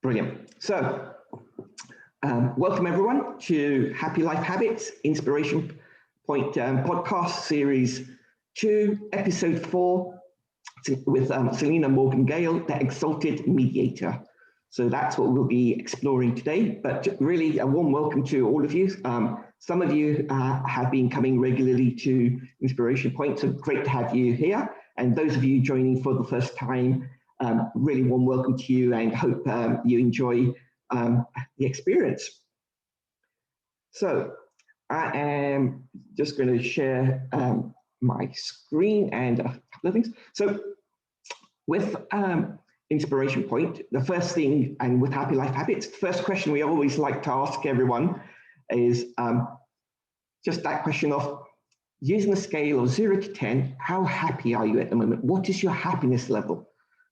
Brilliant. So, welcome everyone to Happy Life Habits Inspiration Point podcast series 2, episode 4, with Selena Morgangale, the Exalted Mediator. So that's what we'll be exploring today. But really, a warm welcome to all of you. Some of you have been coming regularly to Inspiration Point, so great to have you here. And those of you joining for the first time, really warm welcome to you, and hope you enjoy the experience. So I am just going to share my screen and a couple of things. So with Inspiration Point, the first thing, and with Happy Life Habits, the first question we always like to ask everyone is just that question of, using a scale of 0 to 10, how happy are you at the moment? What is your happiness level?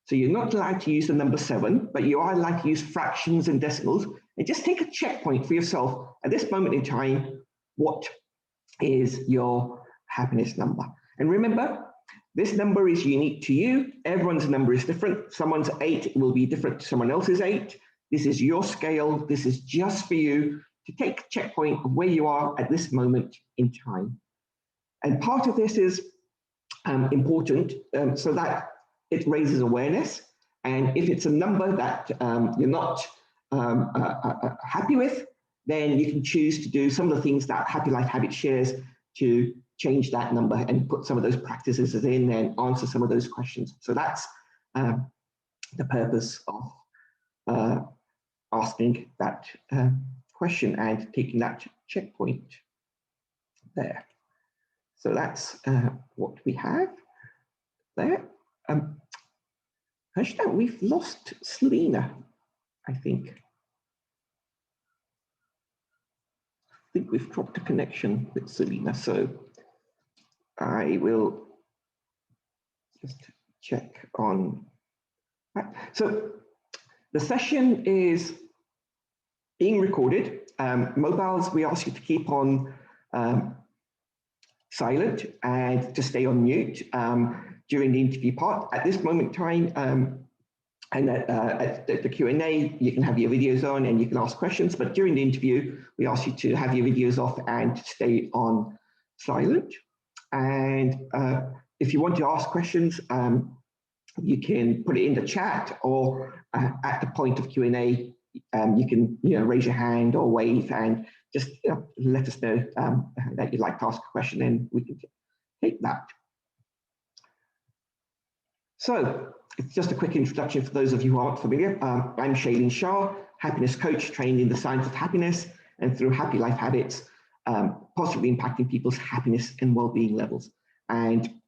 So you're not allowed to use the number 7, but you are allowed to use fractions and decimals. And just take a checkpoint for yourself at this moment in time. What is your happiness number? And remember, this number is unique to you. Everyone's number is different. Someone's 8 will be different to someone else's 8. This is your scale. This is just for you to take a checkpoint of where you are at this moment in time. And part of this is important so that it raises awareness. And if it's a number that you're not happy with, then you can choose to do some of the things that Happy Life Habit shares to change that number and put some of those practices in and answer some of those questions. So that's the purpose of asking that question and taking that checkpoint there. So that's what we have there. Hashtag, we've lost Selena, I think. I think we've dropped a connection with Selena, so I will just check on that. So the session is being recorded. Mobiles, we ask you to keep on silent and to stay on mute during the interview part. At this moment in time, and at the Q&A, you can have your videos on and you can ask questions, but during the interview, we ask you to have your videos off and stay on silent. And if you want to ask questions, you can put it in the chat, or at the point of Q&A, you can raise your hand or wave and just let us know that you'd like to ask a question, and we can take that. So it's just a quick introduction for those of you who aren't familiar. I'm Shailene Shah, happiness coach trained in the science of happiness, and through Happy Life Habits, positively impacting people's happiness and well-being levels. And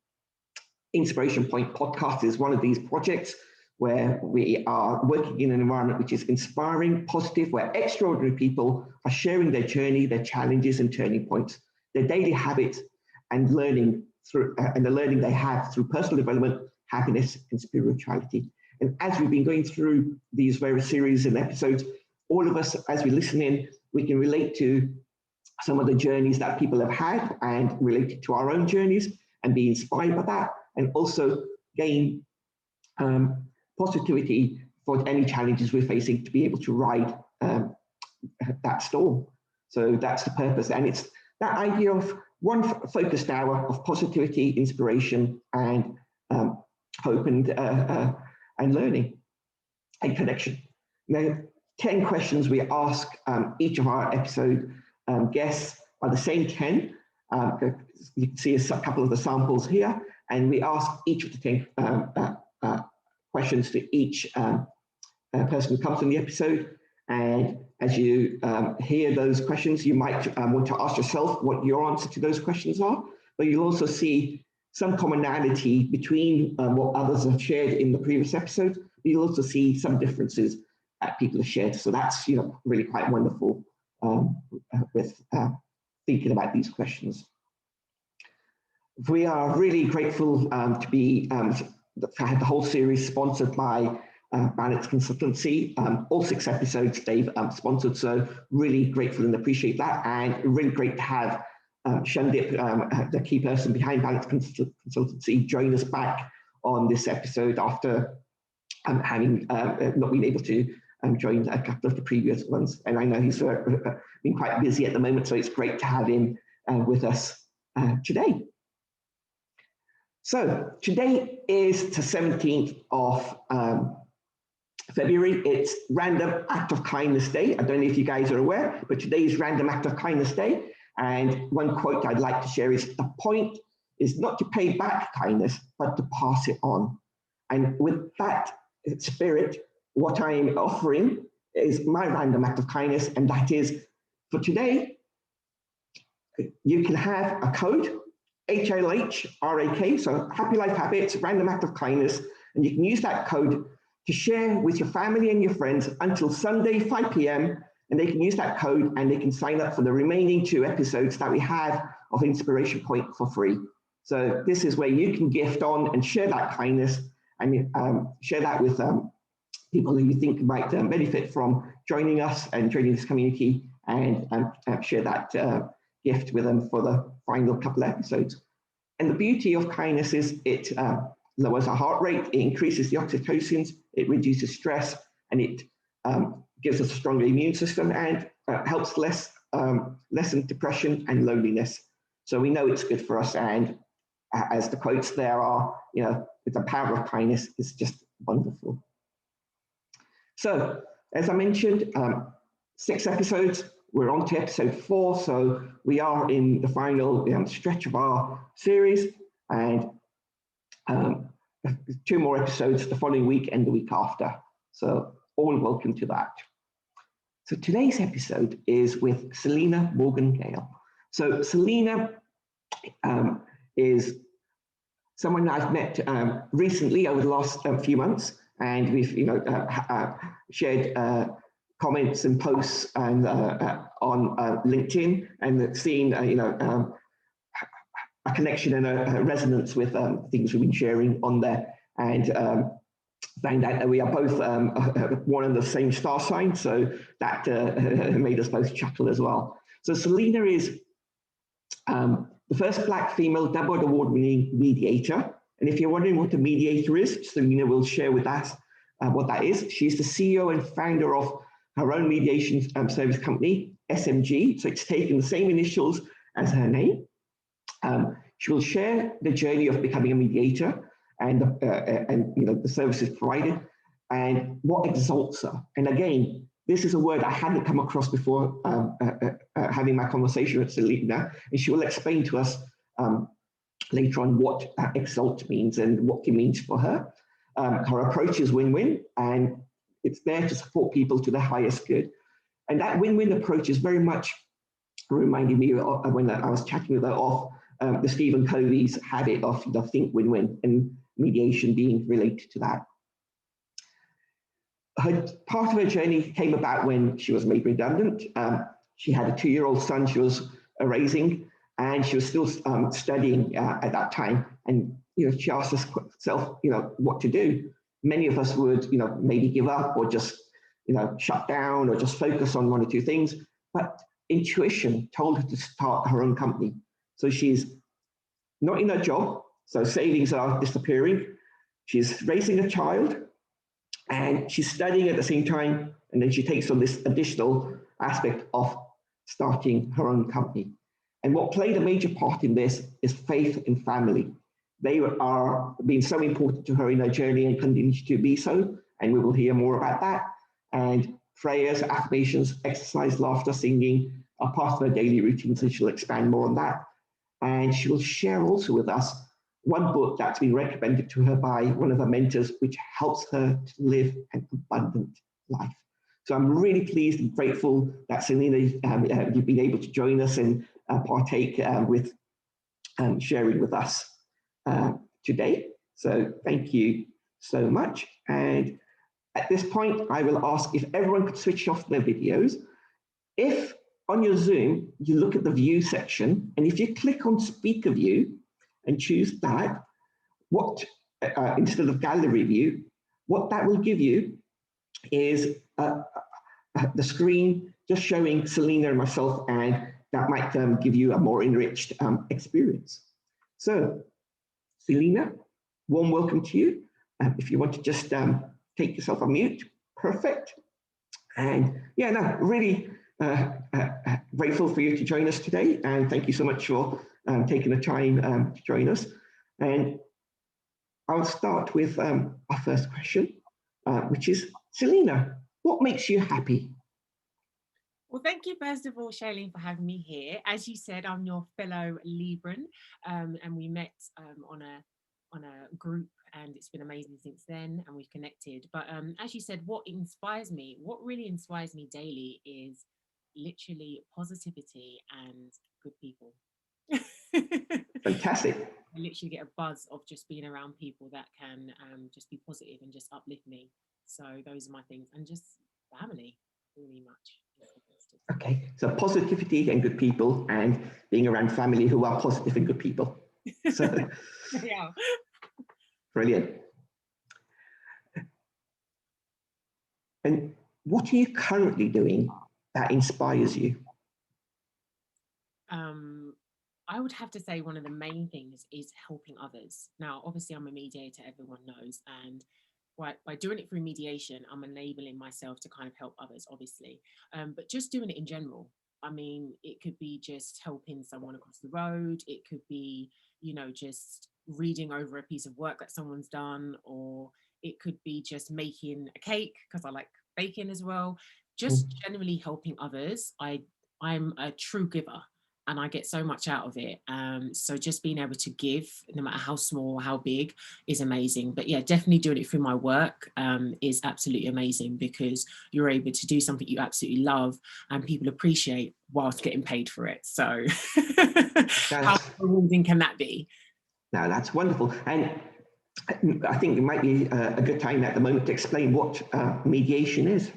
Inspiration Point podcast is one of these projects where we are working in an environment which is inspiring, positive, where extraordinary people are sharing their journey, their challenges and turning points, their daily habits and learning through, and the learning they have through personal development, happiness and spirituality. And as we've been going through these various series and episodes, all of us, as we listen in, we can relate to some of the journeys that people have had and relate it to our own journeys and be inspired by that, and also gain positivity for any challenges we're facing to be able to ride that storm. So that's the purpose. And it's that idea of one focused hour of positivity, inspiration, and hope and learning and connection. Now, 10 questions we ask each of our episode guests are the same 10. You can see a couple of the samples here, and we ask each of the 10 questions to each person who comes on the episode. And as you hear those questions, you might want to ask yourself what your answer to those questions are, but you'll also see some commonality between what others have shared in the previous episode. You'll also see some differences that people have shared. So that's really quite wonderful with thinking about these questions. We are really grateful to be had the whole series sponsored by Balance Consultancy. All 6 episodes they've sponsored, so really grateful and appreciate that, and really great to have Shandip, the key person behind Balance Consultancy, join us back on this episode after having not been able to joined a couple of the previous ones. And I know he's been quite busy at the moment, so it's great to have him with us today. So today is the 17th of February. It's Random Act of Kindness Day. I don't know if you guys are aware, but today is Random Act of Kindness Day. And one quote I'd like to share is, the point is not to pay back kindness, but to pass it on. And with that spirit, what I'm offering is my random act of kindness, and that is, for today, you can have a code, HLH, RAK, so Happy Life Habits, Random Act of Kindness, and you can use that code to share with your family and your friends until Sunday, 5 p.m., and they can use that code and they can sign up for the remaining 2 episodes that we have of Inspiration Point for free. So this is where you can gift on and share that kindness and share that with people who you think might benefit from joining us and joining this community, and share that gift with them for the final couple of episodes. And the beauty of kindness is it lowers our heart rate, it increases the oxytocins, it reduces stress, and it gives us a stronger immune system, and helps lessen depression and loneliness. So we know it's good for us, and as the quotes there are, you know, the power of kindness is just wonderful. So, as I mentioned, 6 episodes, we're on to episode 4, so we are in the final stretch of our series, and 2 more episodes the following week and the week after. So, all welcome to that. So today's episode is with Selena Morgangale. So Selena is someone I've met recently over the last few months, and we've shared comments and posts and on LinkedIn, and seen a connection and a resonance with things we've been sharing on there, and found out that we are both one and the same star sign, so that made us both chuckle as well. So Selena is the first Black female double award-winning mediator. And if you're wondering what a mediator is, Selena will share with us what that is. She's the CEO and founder of her own mediation service company, SMG. So it's taken the same initials as her name. She will share the journey of becoming a mediator, and the services provided, and what exalts her. And again, this is a word I hadn't come across before having my conversation with Selena, and she will explain to us later on what exalt means and what it means for her. Her approach is win-win, and it's there to support people to their highest good. And that win-win approach is very much reminding me of when I was chatting with her of the Stephen Covey's habit of think win-win, and mediation being related to that. Part of her journey came about when she was made redundant. She had a 2-year-old son she was raising, and she was still studying at that time. And she asked herself, what to do. Many of us would, maybe give up, or just, shut down, or just focus on 1 or 2 things. But intuition told her to start her own company. So she's not in her job, so savings are disappearing. She's raising a child, and she's studying at the same time, and then she takes on this additional aspect of starting her own company. And what played a major part in this is faith and family. They are being so important to her in her journey, and continue to be so, and we will hear more about that. And prayers, affirmations, exercise, laughter, singing are part of her daily routine, so she'll expand more on that. And she will share also with us one book that's been recommended to her by one of her mentors, which helps her to live an abundant life. So I'm really pleased and grateful that Selena, you've been able to join us and partake with sharing with us today. So thank you so much. And at this point, I will ask if everyone could switch off their videos. If on your Zoom, you look at the view section, and if you click on speaker view and choose that, instead of gallery view, what that will give you is the screen just showing Selena and myself, and that might give you a more enriched experience. So, Selena, warm welcome to you. If you want to just take yourself on mute, perfect. And yeah, no, really grateful for you to join us today. And thank you so much for taking the time to join us. And I'll start with our first question, which is, Selena, what makes you happy? Well, thank you, first of all, Shailene, for having me here. As you said, I'm your fellow Libran, and we met on a group, and it's been amazing since then, and we've connected. But as you said, what really inspires me daily is literally positivity and good people. Fantastic. I literally get a buzz of just being around people that can just be positive and just uplift me. So those are my things, and just family, really much. Okay, so positivity and good people, and being around family who are positive and good people. So Yeah. brilliant. And what are you currently doing that inspires you? Um, I would have to say one of the main things is helping others. Now, obviously, I'm a mediator, everyone knows, and by doing it through mediation, I'm enabling myself to kind of help others, obviously. But just doing it in general. I mean, it could be just helping someone across the road. It could be, just reading over a piece of work that someone's done, or it could be just making a cake because I like baking as well. Just generally helping others. I'm a true giver and I get so much out of it. So just being able to give, no matter how small or how big, is amazing. But yeah, definitely doing it through my work is absolutely amazing because you're able to do something you absolutely love and people appreciate whilst getting paid for it. So how rewarding can that be? Now that's wonderful. And I think it might be a good time at the moment to explain what mediation is.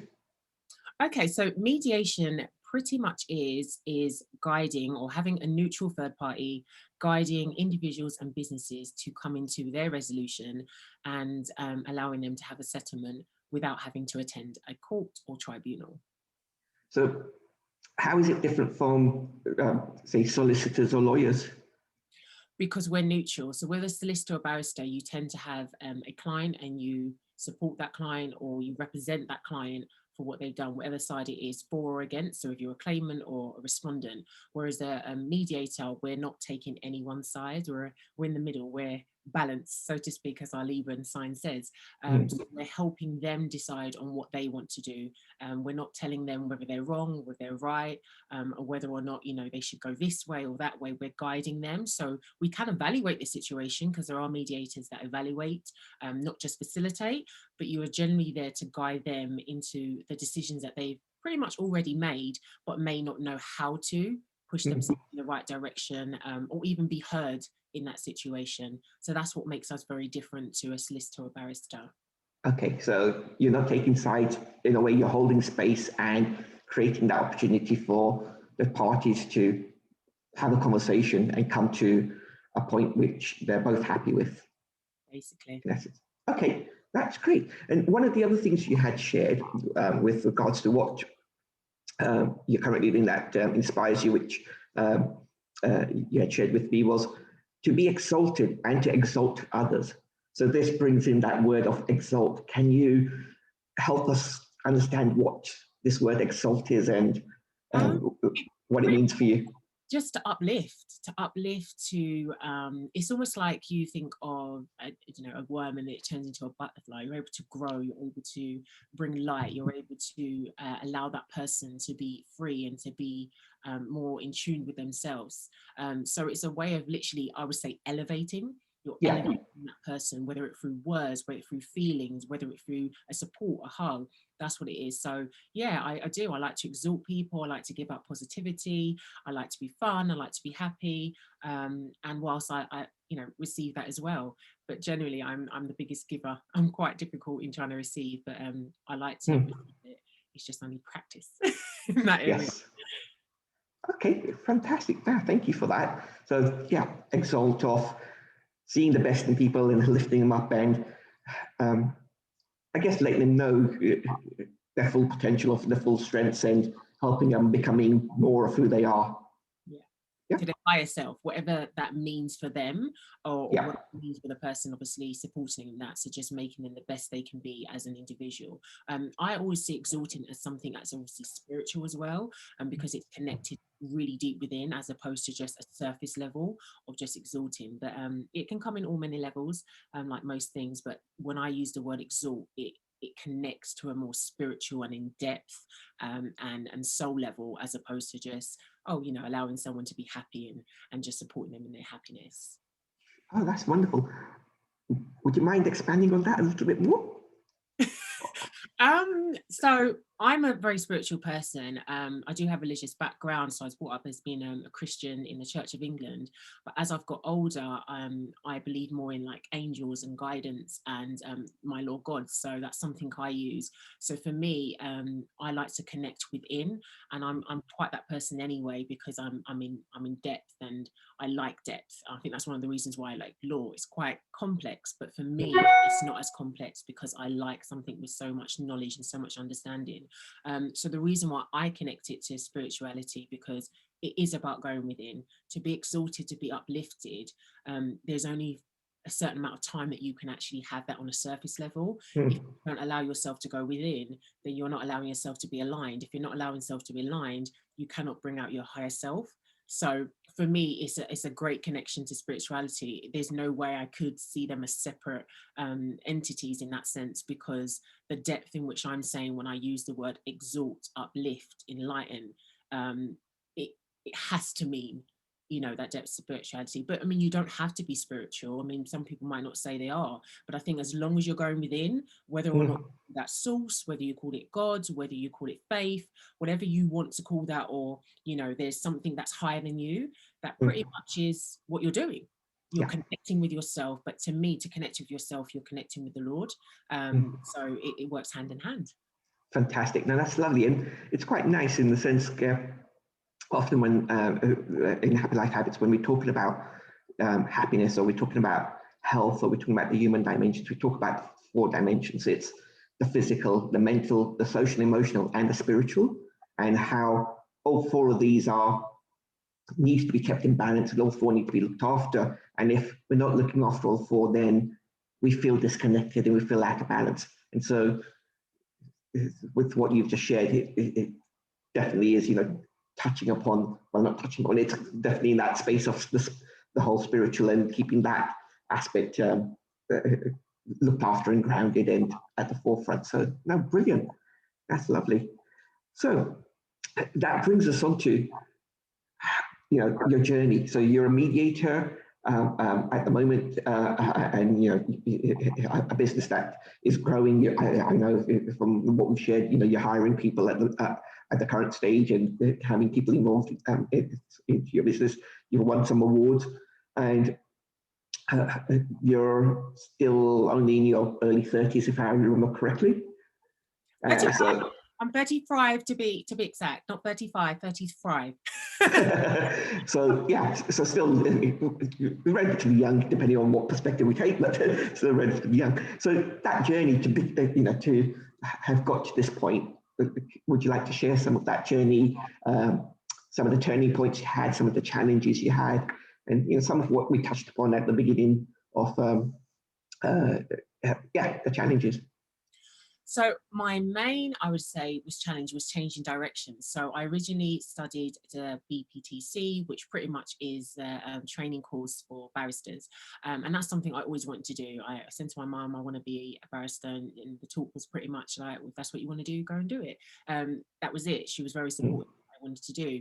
Okay, so mediation pretty much is guiding or having a neutral third party guiding individuals and businesses to come into their resolution and allowing them to have a settlement without having to attend a court or tribunal. So how is it different from, say, solicitors or lawyers? Because we're neutral. So with a solicitor or barrister, you tend to have a client and you support that client or you represent that client for what they've done, whatever side it is, for or against. So if you're a claimant or a respondent, whereas a mediator, we're not taking any one side, we're in the middle, we're balanced, so to speak, as our Libran sign says. So we're helping them decide on what they want to do. We're not telling them whether they're wrong, whether they're right, or whether or not, they should go this way or that way. We're guiding them. So we can evaluate the situation because there are mediators that evaluate, not just facilitate, but you are generally there to guide them into the decisions that they've pretty much already made, but may not know how to push themselves in the right direction, or even be heard in that situation. So that's what makes us very different to a solicitor or barrister. Okay, so you're not taking sides. In a way, you're holding space and creating that opportunity for the parties to have a conversation and come to a point which they're both happy with. Basically. Yes. Okay, that's great. And one of the other things you had shared with regards to what you're currently doing that inspires you, which you had shared with me, was to be exalted and to exalt others. So this brings in that word of exalt. Can you help us understand what this word exalt is and what it means for you? Just to uplift to it's almost like you think of a worm and it turns into a butterfly. You're able to grow, you're able to bring light, you're able to allow that person to be free and to be more in tune with themselves. So it's a way of literally, I would say, elevating. You're elevating that person, whether it through words, whether it through feelings, whether it through a support, a hug. That's what it is. So yeah, I do. I like to exalt people. I like to give out positivity. I like to be fun. I like to be happy. And whilst I receive that as well. But generally, I'm the biggest giver. I'm quite difficult in trying to receive, but I like to receive it. It's just I need practice in that area. Yes. Okay, fantastic. Thank you for that. So yeah, exalt off, seeing the best in people and lifting them up, and I guess letting them know their full potential of their full strengths and helping them becoming more of who they are. Yeah. Yeah. to their higher self, whatever that means for them, or Yeah. what it means for the person obviously supporting that. So just making them the best they can be as an individual. I always see exalting as something that's obviously spiritual as well, because it's connected really deep within, as opposed to just a surface level of just exalting. But it can come in all many levels, like most things. But when I use the word exalt, it connects to a more spiritual and in-depth and soul level, as opposed to just, allowing someone to be happy and just supporting them in their happiness. Oh, that's wonderful. Would you mind expanding on that a little bit more? So I'm a very spiritual person. I do have a religious background, so I was brought up as being a Christian in the Church of England. But as I've got older, I believe more in like angels and guidance and my Lord God. So that's something I use. So for me, I like to connect within, and I'm quite that person anyway, because I'm in depth, and I like depth. I think that's one of the reasons why I like law. It's quite complex, but for me, it's not as complex because I like something with so much knowledge and so much understanding. So the reason why I connect it to spirituality, because it is about going within. To be exalted, to be uplifted, there's only a certain amount of time that you can actually have that on a surface level. If you don't allow yourself to go within, then you're not allowing yourself to be aligned. If you're not allowing yourself to be aligned, you cannot bring out your higher self. So for me, it's a great connection to spirituality. There's no way I could see them as separate entities in that sense, because the depth in which I'm saying when I use the word exalt, uplift, enlighten, it has to mean, that depth of spirituality. But I mean, you don't have to be spiritual. I mean, some people might not say they are, but I think as long as you're going within, whether or not that source, whether you call it God, whether you call it faith, whatever you want to call that, or there's something that's higher than you, that pretty much is what you're doing. You're connecting with yourself. But to me, to connect with yourself, you're connecting with the Lord. So it works hand in hand. Fantastic. Now that's lovely, and it's quite nice in the sense. Often when in Happy Life Habits, when we're talking about happiness, or we're talking about health, or we're talking about the human dimensions, we talk about 4 dimensions. It's the physical, the mental, the social, emotional, and the spiritual, and how all 4 of these need to be kept in balance, and all 4 need to be looked after. And if we're not looking after all 4, then we feel disconnected and we feel out of balance. And so with what you've just shared, it definitely is, touching upon, well, not touching upon, it's definitely in that space of the whole spiritual, and keeping that aspect looked after and grounded and at the forefront. So, no, brilliant. That's lovely. So that brings us on to, your journey. So you're a mediator at the moment, and a business that is growing. I know from what we've shared, you're hiring people at the current stage, and having people involved into your business. You've won some awards, and you're still only in your early 30s, if I remember correctly. So I'm 35 to be exact, not 35, 35. So yeah, so still relatively young, depending on what perspective we take, but still relatively young. So that journey to be, to have got to this point, would you like to share some of that journey, some of the turning points you had, some of the challenges you had, and some of what we touched upon at the beginning of the challenges? So my main, I would say, challenge was changing direction. So I originally studied the BPTC, which pretty much is the training course for barristers. And that's something I always wanted to do. I said to my mum, I want to be a barrister. And the talk was pretty much like, well, if that's what you want to do, go and do it. That was it. She was very supportive. Wanted to do,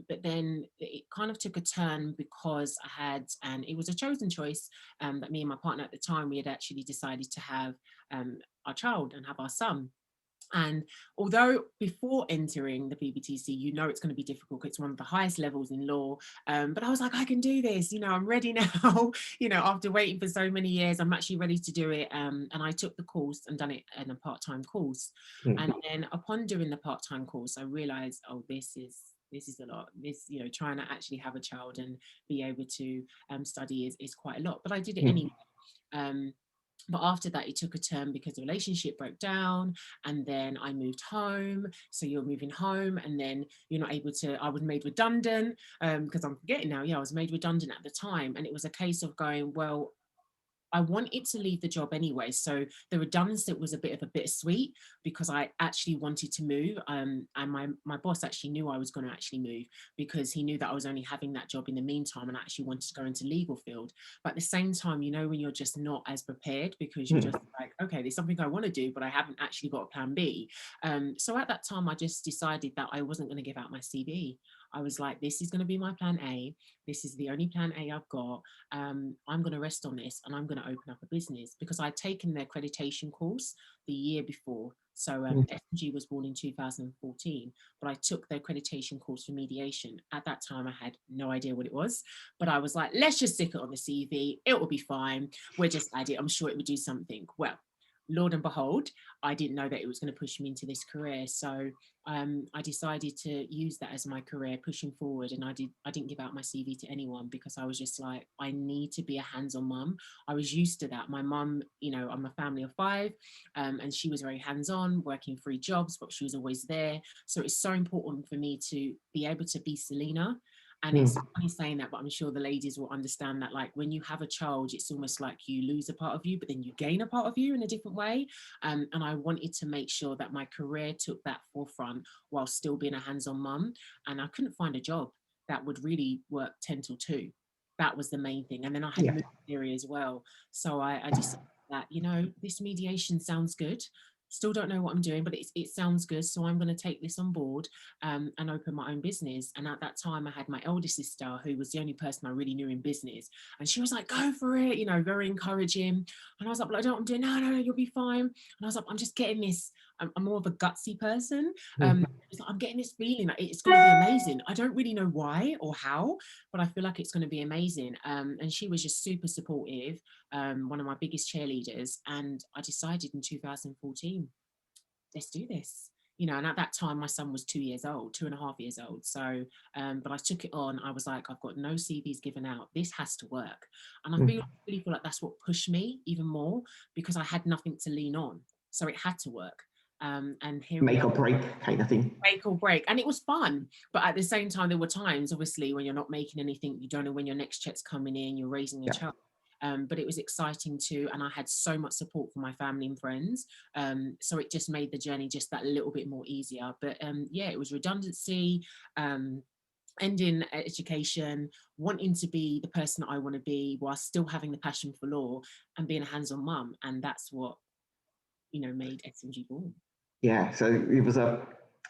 but then it kind of took a turn because and it was a chosen choice, that me and my partner at the time, we had actually decided to have our child and have our son. And although before entering the BBTC, it's going to be difficult, it's one of the highest levels in law, but I was like, I can do this, I'm ready now. After waiting for so many years, I'm actually ready to do it. And I took the course and done it in a part-time course. And then upon doing the part-time course, I realized, oh, this is a lot. Trying to actually have a child and be able to study is quite a lot, but I did it anyway. But after that, it took a turn because the relationship broke down, and then I moved home. So you're moving home, and then you're not able to. I was made redundant because I'm forgetting now. Yeah, I was made redundant at the time, and it was a case of going, well, I wanted to leave the job anyway. So the redundancy was a bit of a bittersweet because I actually wanted to move. And my boss actually knew I was going to actually move because he knew that I was only having that job in the meantime and I actually wanted to go into legal field. But at the same time, you know, when you're just not as prepared because you're just like, okay, there's something I want to do, but I haven't actually got a plan B. So at that time, I just decided that I wasn't going to give out my CV. I was like, this is going to be my plan A. This is the only plan A I've got. I'm going to rest on this and I'm going to open up a business because I'd taken the accreditation course the year before. So SMG was born in 2014, but I took the accreditation course for mediation. At that time, I had no idea what it was, but I was like, let's just stick it on the CV. It will be fine. We'll just add it. I'm sure it would do something. Well, Lord and behold, I didn't know that it was going to push me into this career. So I decided to use that as my career pushing forward. And I didn't give out my CV to anyone because I was just like, I need to be a hands-on mum. I was used to that. My mum, you know, I'm a family of 5 and she was very hands-on, working 3 jobs, but she was always there. So it's so important for me to be able to be Selena. And it's funny saying that, but I'm sure the ladies will understand that, like, when you have a child, it's almost like you lose a part of you, but then you gain a part of you in a different way. And I wanted to make sure that my career took that forefront while still being a hands-on mum. And I couldn't find a job that would really work 10 till 2. That was the main thing. And then I had moved theory as well. So I decided that, you know, this mediation sounds good. Still don't know what I'm doing, but it sounds good. So I'm going to take this on board and open my own business. And at that time, I had my eldest sister, who was the only person I really knew in business. And she was like, go for it, you know, very encouraging. And I was like, well, I don't know what I'm doing. No, you'll be fine. And I was like, I'm just getting this. I'm more of a gutsy person. Like, I'm getting this feeling like it's going to be amazing. I don't really know why or how, but I feel like it's going to be amazing. And she was just super supportive, one of my biggest cheerleaders. And I decided in 2014, let's do this. You know, and at that time, my son was 2 years old, 2.5 years old. So, but I took it on. I was like, I've got no CVs given out. This has to work. And I really feel like that's what pushed me even more because I had nothing to lean on. So it had to work. And here make or break kind of thing. Make or break. And it was fun. But at the same time, there were times, obviously, when you're not making anything, you don't know when your next check's coming in, you're raising a child. But it was exciting too. And I had so much support from my family and friends. So it just made the journey just that little bit more easier. But yeah, it was redundancy, ending education, wanting to be the person that I want to be while still having the passion for law and being a hands-on mum. And that's what, you know, made SMG born. Yeah, so it was a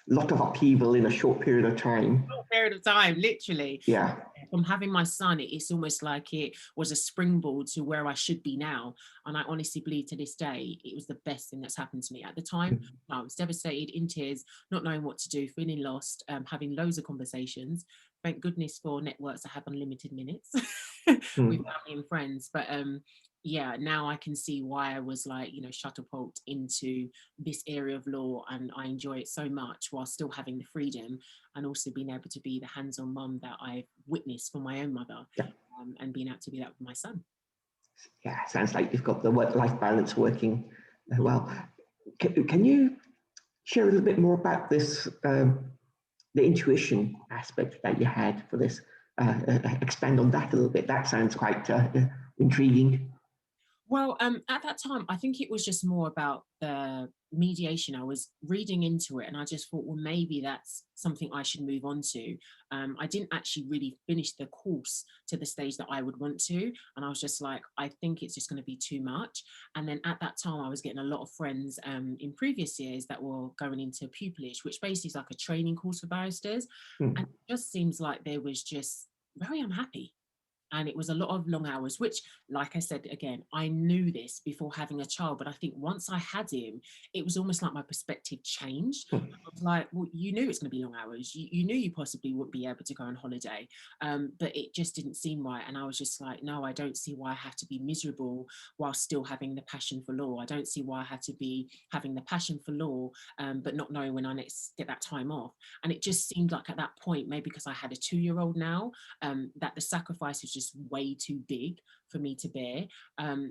lot of upheaval in a short period of time. Literally. Yeah. From having my son, it's almost like it was a springboard to where I should be now. And I honestly believe to this day, it was the best thing that's happened to me. At the time, I was devastated, in tears, not knowing what to do, feeling lost, having loads of conversations. Thank goodness for networks that have unlimited minutes with family and friends. But yeah, now I can see why I was like, you know, catapult into this area of law, and I enjoy it so much while still having the freedom and also being able to be the hands-on mum that I've witnessed for my own mother, and being able to be that with my son. Yeah, sounds like you've got the work-life balance working well. Can you share a little bit more about this, the intuition aspect that you had for this? Expand on that a little bit. That sounds quite intriguing. Well, at that time, I think it was just more about the mediation. I was reading into it and I just thought, well, maybe that's something I should move on to. I didn't actually really finish the course to the stage that I would want to. And I was just like, I think it's just going to be too much. And then at that time, I was getting a lot of friends in previous years that were going into pupillage, which basically is like a training course for barristers. And it just seems like they was just very unhappy. And it was a lot of long hours, which, like I said, again, I knew this before having a child, but I think once I had him, it was almost like my perspective changed. I was like, well, you knew it's going to be long hours. You knew you possibly wouldn't be able to go on holiday, but it just didn't seem right. And I was just like, no, I don't see why I have to be miserable while still having the passion for law. I don't see why I had to be having the passion for law, but not knowing when I next get that time off. And it just seemed like at that point, maybe because I had a 2-year-old now, that the sacrifices just way too big for me to bear.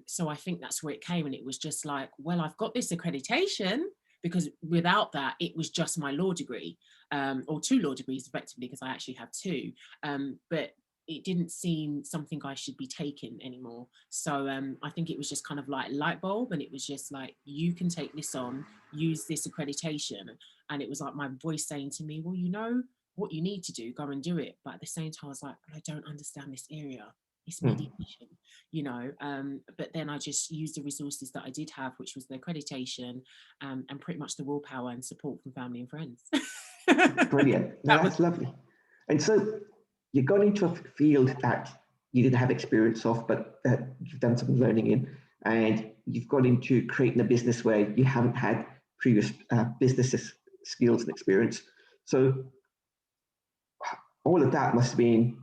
So I think that's where it came, and it was just like, well, I've got this accreditation, because without that, it was just my law degree, or 2 law degrees effectively, because I actually have 2. But it didn't seem something I should be taking anymore. So I think it was just kind of like light bulb, and it was just like, you can take this on, use this accreditation. And it was like my voice saying to me, well, you know what you need to do, go and do it. But at the same time, I was like, but I don't understand this area. It's mediation, you know. But then I just used the resources that I did have, which was the accreditation, and pretty much the willpower and support from family and friends. Brilliant. No, that's lovely. And so you got into a field that you didn't have experience of, but you've done some learning in, and you've got into creating a business where you haven't had previous business skills and experience. So all of that must have been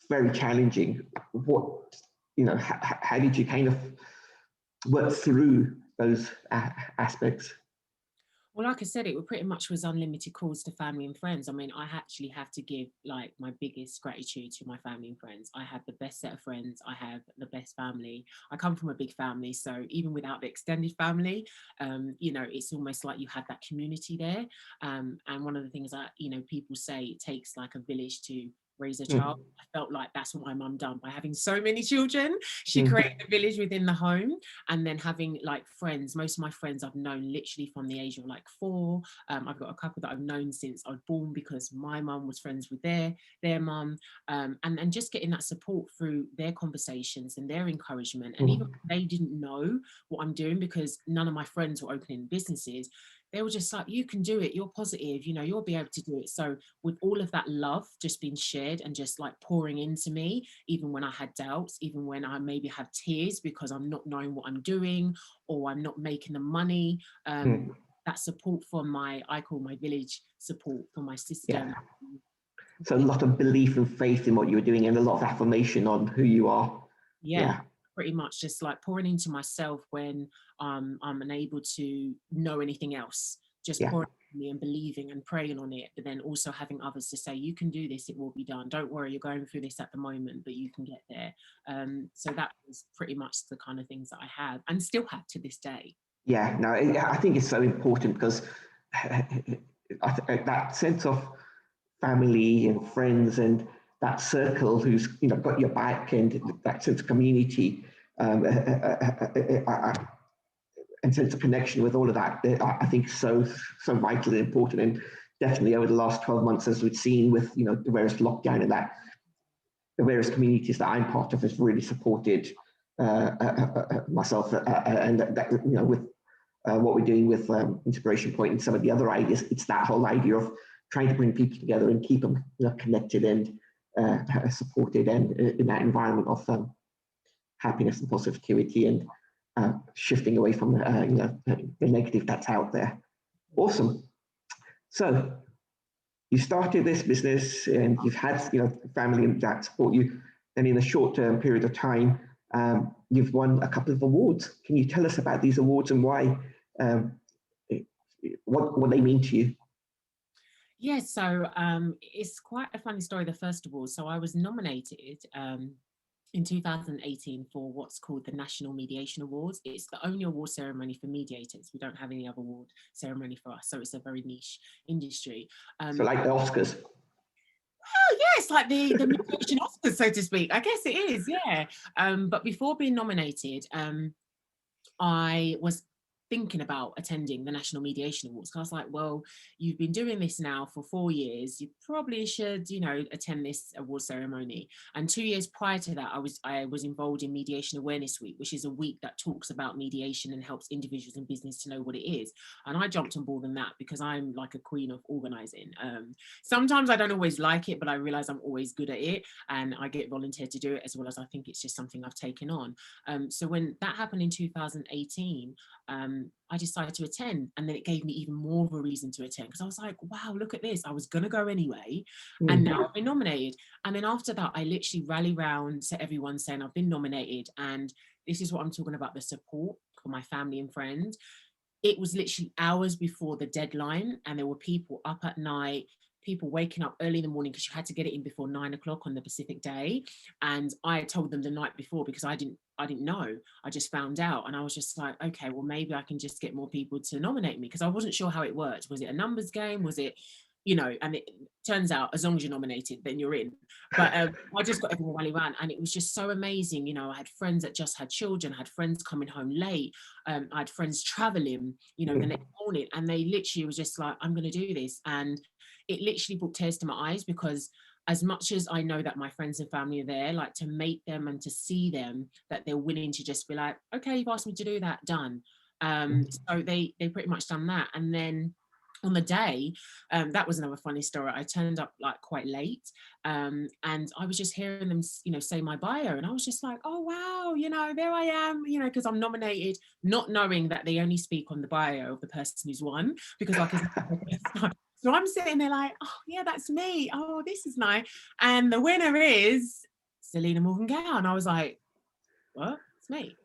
very challenging. What, how did you kind of work through those aspects? Well, like I said, it pretty much was unlimited calls to family and friends. I mean, I actually have to give like my biggest gratitude to my family and friends. I have the best set of friends. I have the best family. I come from a big family, so even without the extended family, it's almost like you have that community there. And one of the things that, people say, it takes like a village to raise a child. I felt like that's what my mum done by having so many children. She created a village within the home, and then having like friends. Most of my friends I've known literally from the age of like 4. I've got a couple that I've known since I was born, because my mum was friends with their mum, and just getting that support through their conversations and their encouragement. And even if they didn't know what I'm doing, because none of my friends were opening businesses, they were just like, you can do it, you're positive, you'll be able to do it. So with all of that love just being shared and just like pouring into me, even when I had doubts, even when I maybe have tears because I'm not knowing what I'm doing, or I'm not making the money, that support from I call my village support, from my system. Yeah. So a lot of belief and faith in what you were doing, and a lot of affirmation on who you are. Yeah. Pretty much just like pouring into myself when I'm unable to know anything else, just pouring into me and believing and praying on it, but then also having others to say, you can do this, it will be done, don't worry, you're going through this at the moment, but you can get there. So that was pretty much the kind of things that I have and still have to this day. Yeah, no, I think it's so important, because that sense of family and friends and that circle who's got your back, and that sense of community, and sense of connection with all of that, I think so vitally important. And definitely over the last 12 months, as we've seen with the various lockdown and that, the various communities that I'm part of has really supported myself, and that with what we're doing with Inspiration Point and some of the other ideas. It's that whole idea of trying to bring people together and keep them connected and supported, and in that environment of happiness and positivity, and shifting away from the negative that's out there. Awesome. So you started this business, and you've had family that support you, and in a short-term period of time, you've won a couple of awards. Can you tell us about these awards and why, what they mean to you? Yeah, so it's quite a funny story, the first award. So I was nominated in 2018 for what's called the National Mediation Awards. It's the only award ceremony for mediators. We don't have any other award ceremony for us, so it's a very niche industry. So like the Oscars? Oh yes, like the mediation Oscars, so to speak. I guess it is, yeah. But before being nominated, I was thinking about attending the National Mediation Awards, because I was like, well, you've been doing this now for 4 years, you probably should, attend this award ceremony. And 2 years prior to that, I was involved in Mediation Awareness Week, which is a week that talks about mediation and helps individuals and business to know what it is. And I jumped on board in that because I'm like a queen of organizing. Sometimes I don't always like it, but I realize I'm always good at it, and I get volunteered to do it, as well as I think it's just something I've taken on. So when that happened in 2018, I decided to attend, and then it gave me even more of a reason to attend, because I was like, wow, look at this, I was gonna go anyway, and now I've been nominated. And then after that, I literally rally round to everyone saying I've been nominated, and this is what I'm talking about, the support for my family and friends. It was literally hours before the deadline, and there were people up at night, people waking up early in the morning because you had to get it in before 9 o'clock on the Pacific day. And I told them the night before because I didn't know. I just found out, and I was just like, okay, well, maybe I can just get more people to nominate me, because I wasn't sure how it worked. Was it a numbers game? Was it, and it turns out as long as you're nominated, then you're in. But I just got everyone while he ran, and it was just so amazing. I had friends that just had children, I had friends coming home late, I had friends traveling, the next morning, and they literally was just like, I'm going to do this. And it literally brought tears to my eyes, because as much as I know that my friends and family are there, like, to meet them and to see them, that they're willing to just be like, okay, you've asked me to do that, done. So they pretty much done that. And then on the day, that was another funny story. I turned up like quite late, and I was just hearing them, say my bio, and I was just like, oh wow, there I am, because I'm nominated, not knowing that they only speak on the bio of the person who's won, because like, so I'm sitting there like, oh yeah, that's me. Oh, this is nice. And the winner is Selena Morgangale, and I was like, what? Me.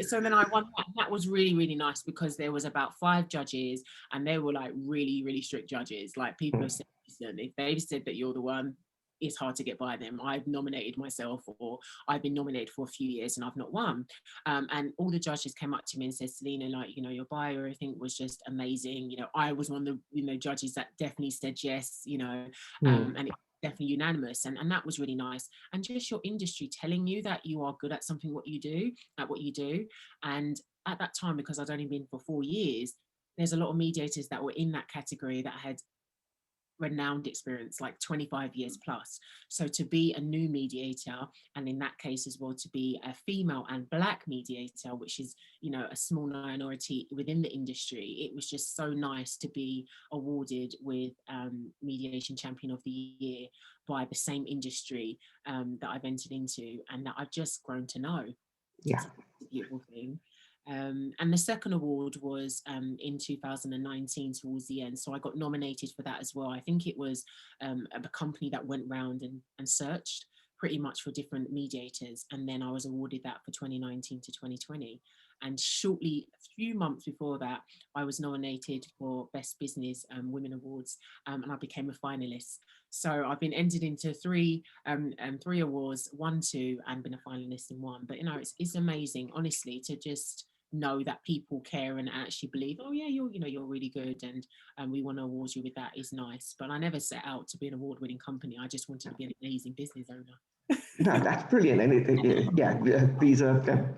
So then I won that. That was really, really nice, because there was about 5 judges, and they were like really, really strict judges. Like, people have said, listen, if they've said that you're the one, it's hard to get by them. I've nominated myself, or I've been nominated for a few years and I've not won. And all the judges came up to me and said, Selena, like, your bio, I think, was just amazing. I was one of the judges that definitely said yes, and it definitely unanimous, and that was really nice. And just your industry telling you that you are good at something, what you do. And at that time, because I'd only been for 4 years, there's a lot of mediators that were in that category that had renowned experience, like 25 years plus. So to be a new mediator, and in that case as well, to be a female and Black mediator, which is, a small minority within the industry, it was just so nice to be awarded with Mediation Champion of the Year by the same industry that I've entered into, and that I've just grown to know. Yeah. It's a beautiful thing. And the second award was in 2019 towards the end. So I got nominated for that as well. I think it was a company that went round and searched pretty much for different mediators. And then I was awarded that for 2019 to 2020. And shortly, a few months before that, I was nominated for Best Business Women Awards, and I became a finalist. So I've been entered into 3 awards, won 2, and been a finalist in 1. But it's amazing, honestly, to just know that people care and actually believe, oh yeah, you're really good, and we want to award you with that, is nice. But I never set out to be an award-winning company. I just wanted to be an amazing business owner. No, that's brilliant. And these are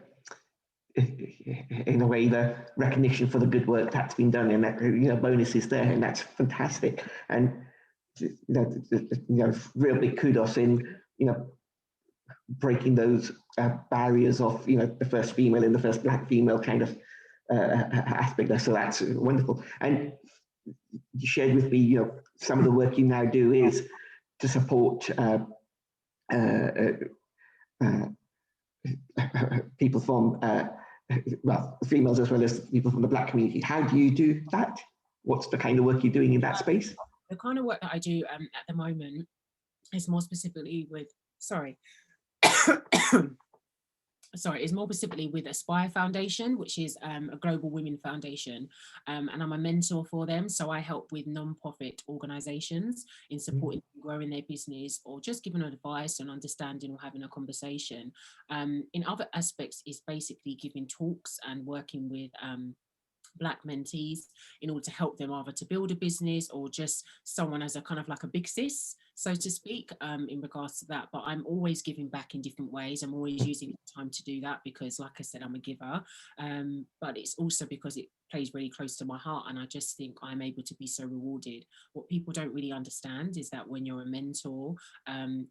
in a way the recognition for the good work that's been done, and that bonuses there, and that's fantastic. And real big kudos in breaking those barriers of the first female and the first Black female kind of aspect there. So that's wonderful. And you shared with me, some of the work you now do is to support people from females as well as people from the Black community. How do you do that? What's the kind of work you're doing in that space? The kind of work that I do at the moment is more specifically with, is more specifically with Aspire Foundation, which is a global women foundation, and I'm a mentor for them. So I help with non-profit organisations in supporting them growing their business, or just giving advice and understanding, or having a conversation. In other aspects is basically giving talks and working with Black mentees in order to help them either to build a business, or just someone as a kind of like a big sis, so to speak, in regards to that. But I'm always giving back in different ways. I'm always using time to do that, because like I said, I'm a giver, but it's also because it plays really close to my heart, and I just think I'm able to be so rewarded. What people don't really understand is that when you're a mentor,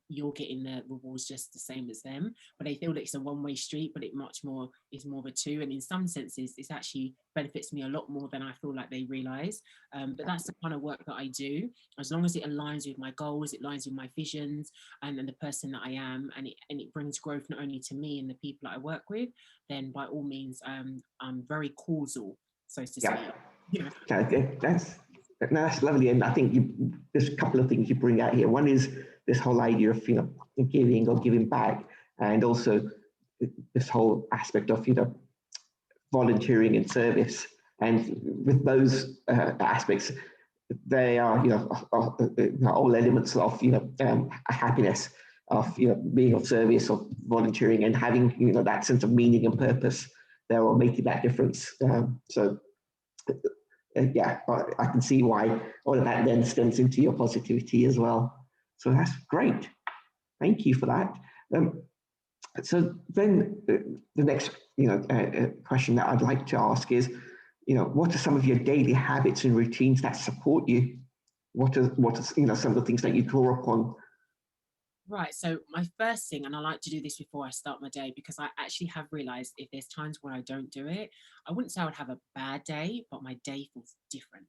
you're getting the rewards just the same as them, but they feel that it's a one-way street, but it much more is more of a two, and in some senses it's actually benefits me a lot more than I feel like they realize. But that's the kind of work that I do, as long as it aligns with my goals, it aligns with my visions, and the person that I am, and it brings growth not only to me and the people that I work with, then by all means I'm very causal, so to speak. Yeah. That's lovely. And I think there's a couple of things you bring out here. One is this whole idea of giving or giving back, and also this whole aspect of volunteering and service. And with those aspects, they are, all elements of, happiness, of, being of service, of volunteering, and having, that sense of meaning and purpose. They're all making that difference. Yeah, I can see why all of that then stems into your positivity as well. So that's great. Thank you for that. So then the next, question that I'd like to ask is, what are some of your daily habits and routines that support you? What are some of the things that you draw upon? Right, so my first thing, and I like to do this before I start my day, because I actually have realized if there's times where I don't do it, I wouldn't say I would have a bad day, but my day feels different.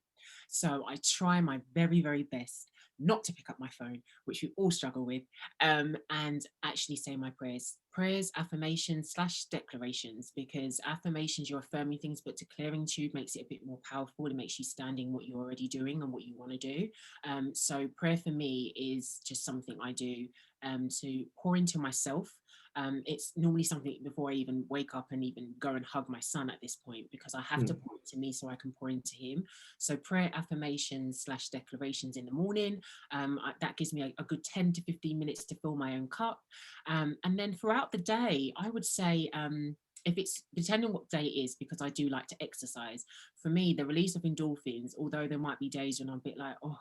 So I try my very, very best not to pick up my phone, which we all struggle with, and actually say my prayers, affirmations / declarations, because affirmations, you're affirming things, but declaring to makes it a bit more powerful. It makes you standing what you're already doing and what you want to do. So prayer for me is just something I do to pour into myself. It's normally something before I even wake up and even go and hug my son at this point, because I have to pour into me so I can pour into him. So prayer, affirmations / declarations in the morning, that gives me a good 10 to 15 minutes to fill my own cup. And then throughout the day, I would say, if it's depending on what day it is, because I do like to exercise, for me, the release of endorphins, although there might be days when I'm a bit like, oh,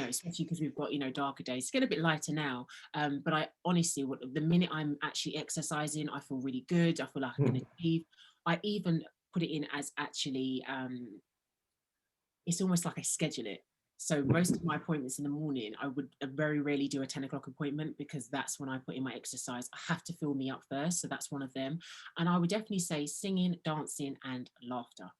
especially because we've got, darker days. It's getting a bit lighter now. But I honestly, the minute I'm actually exercising, I feel really good. I feel like I can achieve. I even put it in as actually, it's almost like I schedule it. So most of my appointments in the morning, I would very rarely do a 10 o'clock appointment, because that's when I put in my exercise. I have to fill me up first. So that's one of them. And I would definitely say singing, dancing, and laughter.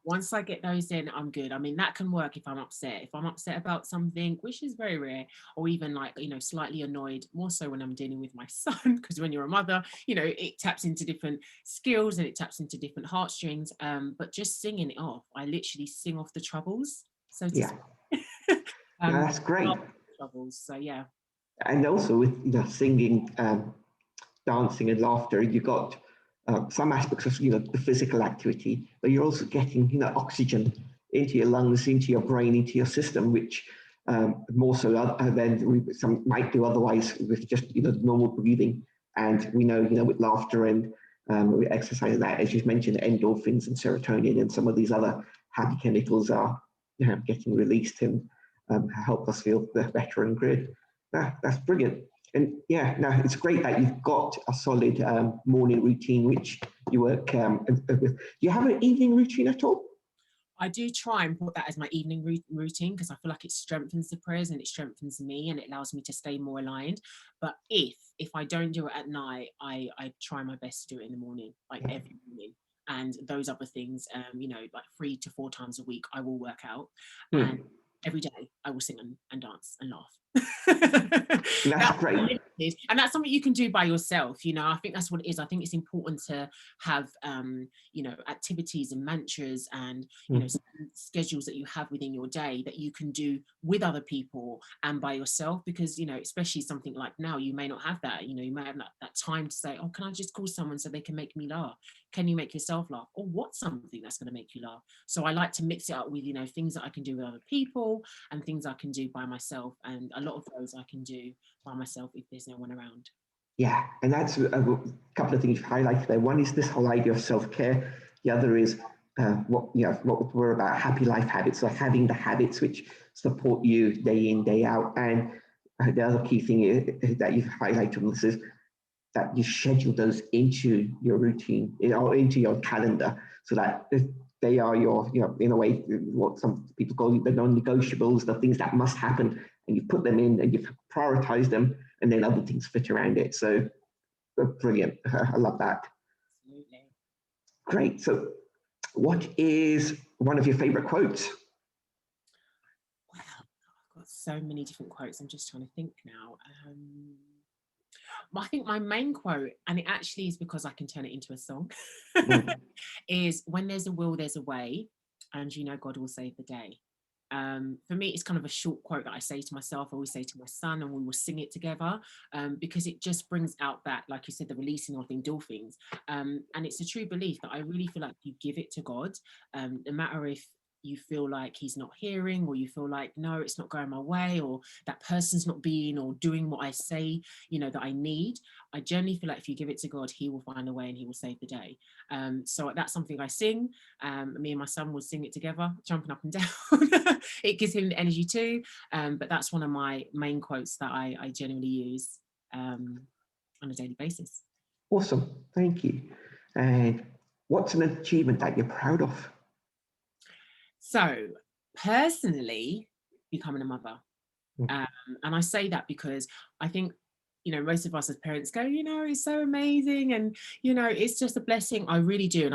Once I get those in, I'm good. I mean, that can work if I'm upset. If I'm upset about something, which is very rare, or even like, slightly annoyed, more so when I'm dealing with my son, because when you're a mother, it taps into different skills and it taps into different heartstrings. But just singing it off, I literally sing off the troubles. So to That's great. Troubles. So yeah. And also with singing, dancing, and laughter, you got some aspects of the physical activity, but you're also getting oxygen into your lungs, into your brain, into your system, which more so than some might do otherwise with just normal breathing. And we know with laughter and with exercise, and that, as you've mentioned, endorphins and serotonin and some of these other happy chemicals are getting released and help us feel better and good. That's brilliant. And yeah, no, it's great that you've got a solid morning routine which you work with. Do you have an evening routine at all? I do try and put that as my evening routine, because I feel like it strengthens the prayers and it strengthens me and it allows me to stay more aligned. But if I don't do it at night, I try my best to do it in the morning, like every morning. And those other things, like 3 to 4 times a week, I will work out. And every day I will sing and dance and laugh. That's great. And that's something you can do by yourself. I think that's what it is. I think it's important to have activities and mantras and schedules that you have within your day that you can do with other people and by yourself, because especially something like now, you may not have that. You may have that time to say, oh, can I just call someone so they can make me laugh? Can you make yourself laugh? Or what's something that's going to make you laugh? So I like to mix it up with things that I can do with other people and things I can do by myself, and a lot of those I can do by myself if there's no one around. Yeah, and that's a couple of things you've highlighted there. One is this whole idea of self-care. The other is what we're about, happy life habits, so having the habits which support you day in, day out. And the other key thing that you've highlighted on this is that you schedule those into your routine or into your calendar, so that they are your, in a way, what some people call the non-negotiables, the things that must happen, and you put them in and you prioritize them, and then other things fit around it. So brilliant. I love that. Absolutely. Great. So what is one of your favorite quotes? Wow, I've got so many different quotes. I'm just trying to think now. I think my main quote, and it actually is because I can turn it into a song, is when there's a will, there's a way, and God will save the day. For me, it's kind of a short quote that I say to myself. I always say to my son, and we will sing it together, because it just brings out that, like you said, the releasing of endorphins. And it's a true belief that I really feel like you give it to God, no matter if you feel like he's not hearing, or you feel like, no, it's not going my way, or that person's not being or doing what I say, that I need, I generally feel like if you give it to God, he will find a way and he will save the day. So that's something I sing. Me and my son will sing it together, jumping up and down. It gives him the energy too. But that's one of my main quotes that I generally use on a daily basis. Awesome, thank you. And what's an achievement that you're proud of? So personally, becoming a mother. And I say that because I think, most of us as parents go, it's so amazing. And, it's just a blessing. I really do. And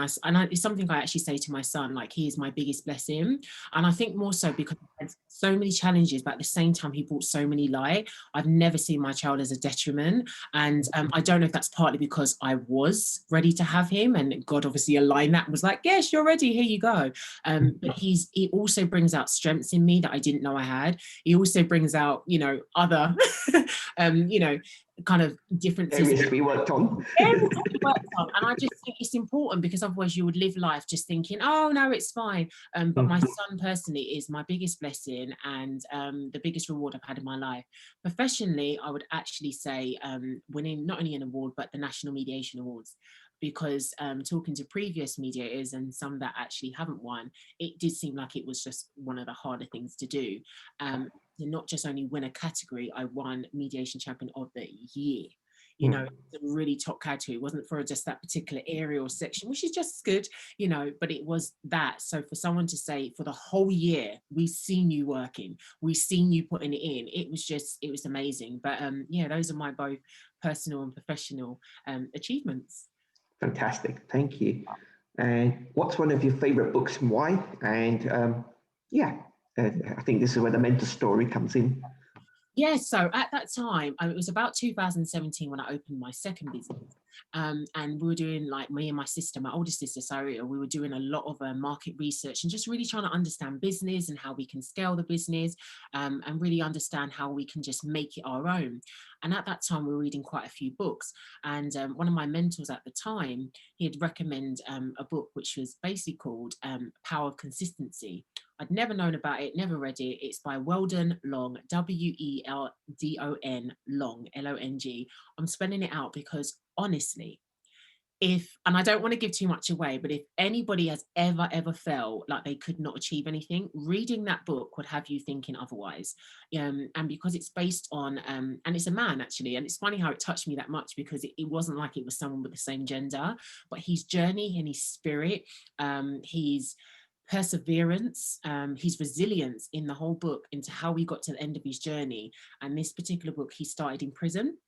it's something I actually say to my son, like, he is my biggest blessing. And I think more so because he had so many challenges, but at the same time, he brought so many light. I've never seen my child as a detriment. And I don't know if that's partly because I was ready to have him, and God obviously aligned that, was like, yes, you're ready, here you go. But he also brings out strengths in me that I didn't know I had. He also brings out, other, kind of differences. Areas to be worked on. And I just think it's important, because otherwise you would live life just thinking, oh no, it's fine. But my son personally is my biggest blessing, and the biggest reward I've had in my life. Professionally, I would actually say winning not only an award, but the National Mediation Awards. Because talking to previous mediators and some that actually haven't won, it did seem like it was just one of the harder things to do. To not just only win a category, I won Mediation Champion of the Year. It's a really top category. It wasn't for just that particular area or section, which is just as good, but it was that. So for someone to say, for the whole year, we've seen you working, we've seen you putting it in, it was amazing. But those are my both personal and professional achievements. Fantastic, thank you. And what's one of your favorite books and why? And I think this is where the mentor story comes in. Yeah, so at that time, it was about 2017 when I opened my second business. And we were doing, like, me and my sister, my older sister, Saria, we were doing a lot of market research and just really trying to understand business and how we can scale the business, and really understand how we can just make it our own. And at that time, we were reading quite a few books. And one of my mentors at the time, he had recommended a book which was basically called Power of Consistency. I'd never known about it, never read it. It's by Weldon Long, Weldon Long, Long. I'm spelling it out because honestly, and I don't want to give too much away, but if anybody has ever felt like they could not achieve anything, reading that book would have you thinking otherwise. And because it's based on, and it's a man actually, and it's funny how it touched me that much, because it wasn't like it was someone with the same gender, but his journey and his spirit, his perseverance, his resilience in the whole book, into how he got to the end of his journey. And this particular book, he started in prison.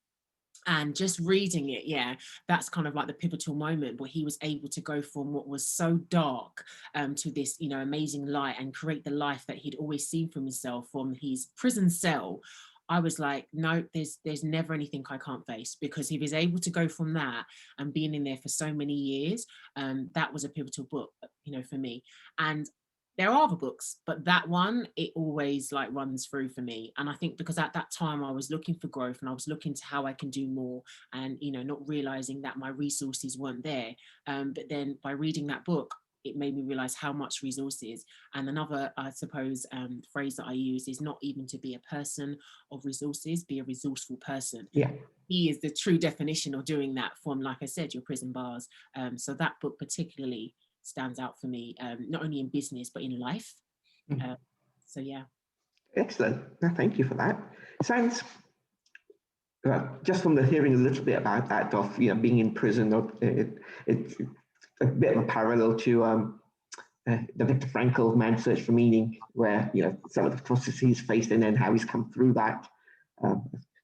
And just reading it, that's kind of like the pivotal moment where he was able to go from what was so dark to this, amazing light, and create the life that he'd always seen for himself from his prison cell. I was like, no, there's never anything I can't face, because he was able to go from that and being in there for so many years. That was a pivotal book, for me. And there are other books, but that one, it always like runs through for me. And I think because at that time I was looking for growth, and I was looking to how I can do more, and not realizing that my resources weren't there. But then by reading that book, it made me realize how much resources. And another, I suppose, phrase that I use is not even to be a person of resources, be a resourceful person. Yeah. He is the true definition of doing that from, like I said, your prison bars. So that book particularly stands out for me, not only in business, but in life. So yeah. Excellent. No, thank you for that. Sounds, just from the hearing a little bit about that, of being in prison, it's a bit of a parallel to the Viktor Frankl Man's Search for Meaning, where some of the atrocities he's faced and then how he's come through that.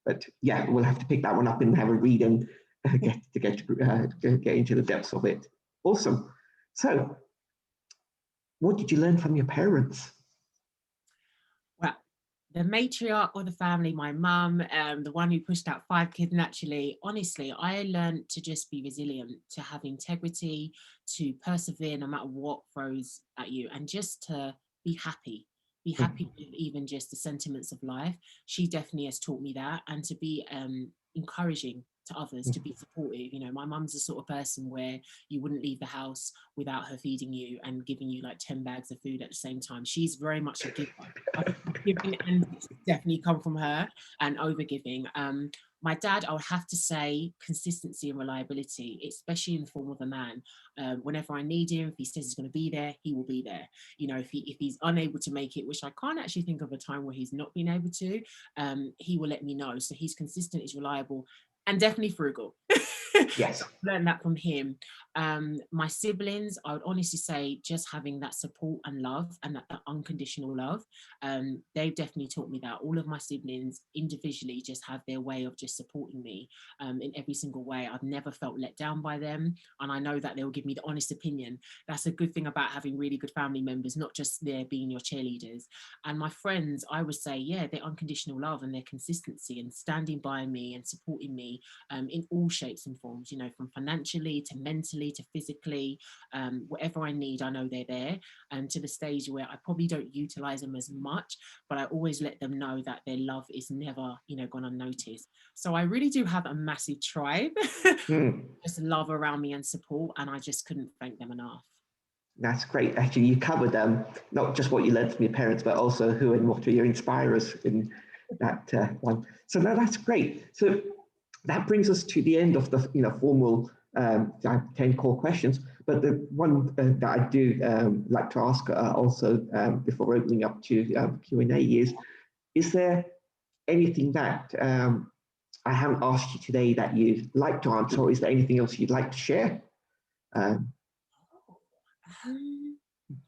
But yeah, we'll have to pick that one up and have a read and get into the depths of it. Awesome. So, what did you learn from your parents? Well, the matriarch of the family, my mum, the one who pushed out 5 kids naturally, honestly, I learned to just be resilient, to have integrity, to persevere no matter what throws at you, and just to be happy. Be happy with even just the sentiments of life. She definitely has taught me that, and to be encouraging to others, to be supportive. You know, my mum's the sort of person where you wouldn't leave the house without her feeding you and giving you like 10 bags of food at the same time. She's very much a giver. I think giving and definitely come from her, and over giving. My dad, I would have to say consistency and reliability, especially in the form of a man. Whenever I need him, if he says he's going to be there, he will be there. You know, if he's unable to make it, which I can't actually think of a time where he's not been able to, he will let me know. So he's consistent, he's reliable, and definitely frugal. Yes. Learned that from him. My siblings, I would honestly say just having that support and love, and that unconditional love, they've definitely taught me that. All of my siblings individually just have their way of just supporting me in every single way. I've never felt let down by them, and I know that they will give me the honest opinion. That's a good thing about having really good family members, not just there being your cheerleaders. And my friends, I would say, yeah, their unconditional love and their consistency and standing by me and supporting me in all shapes and forms, you know, from financially to mentally to physically, whatever I need, I know they're there. And to the stage where I probably don't utilize them as much, but I always let them know that their love is never, you know, gone unnoticed. So I really do have a massive tribe, just love around me and support, and I just couldn't thank them enough. That's great. Actually, you covered not just what you learned from your parents, but also who and what are your inspirers in that one. So no, that's great. So that brings us to the end of the formal 10 core questions. But the one that I do like to ask also before opening up to Q&A is there anything that I haven't asked you today that you'd like to answer, or is there anything else you'd like to share?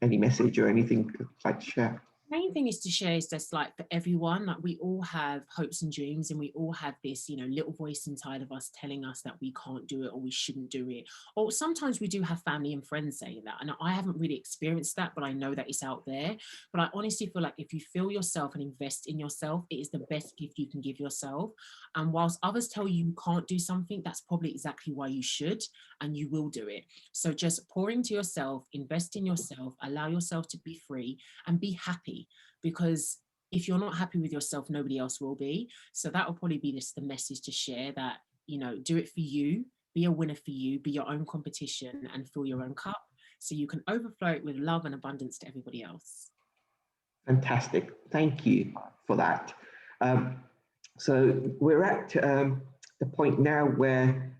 Any message or anything you'd like to share? Main thing is to share is just like for everyone, like we all have hopes and dreams, and we all have this, you know, little voice inside of us telling us that we can't do it or we shouldn't do it. Or sometimes we do have family and friends saying that. And I haven't really experienced that, but I know that it's out there. But I honestly feel like if you feel yourself and invest in yourself, it is the best gift you can give yourself. And whilst others tell you you can't do something, that's probably exactly why you should, and you will do it. So just pour into yourself, invest in yourself, allow yourself to be free and be happy. Because if you're not happy with yourself, nobody else will be. So that will probably be just the message to share, that, you know, do it for you, be a winner for you, be your own competition, and fill your own cup so you can overflow it with love and abundance to everybody else. Fantastic. Thank you for that. So we're at the point now where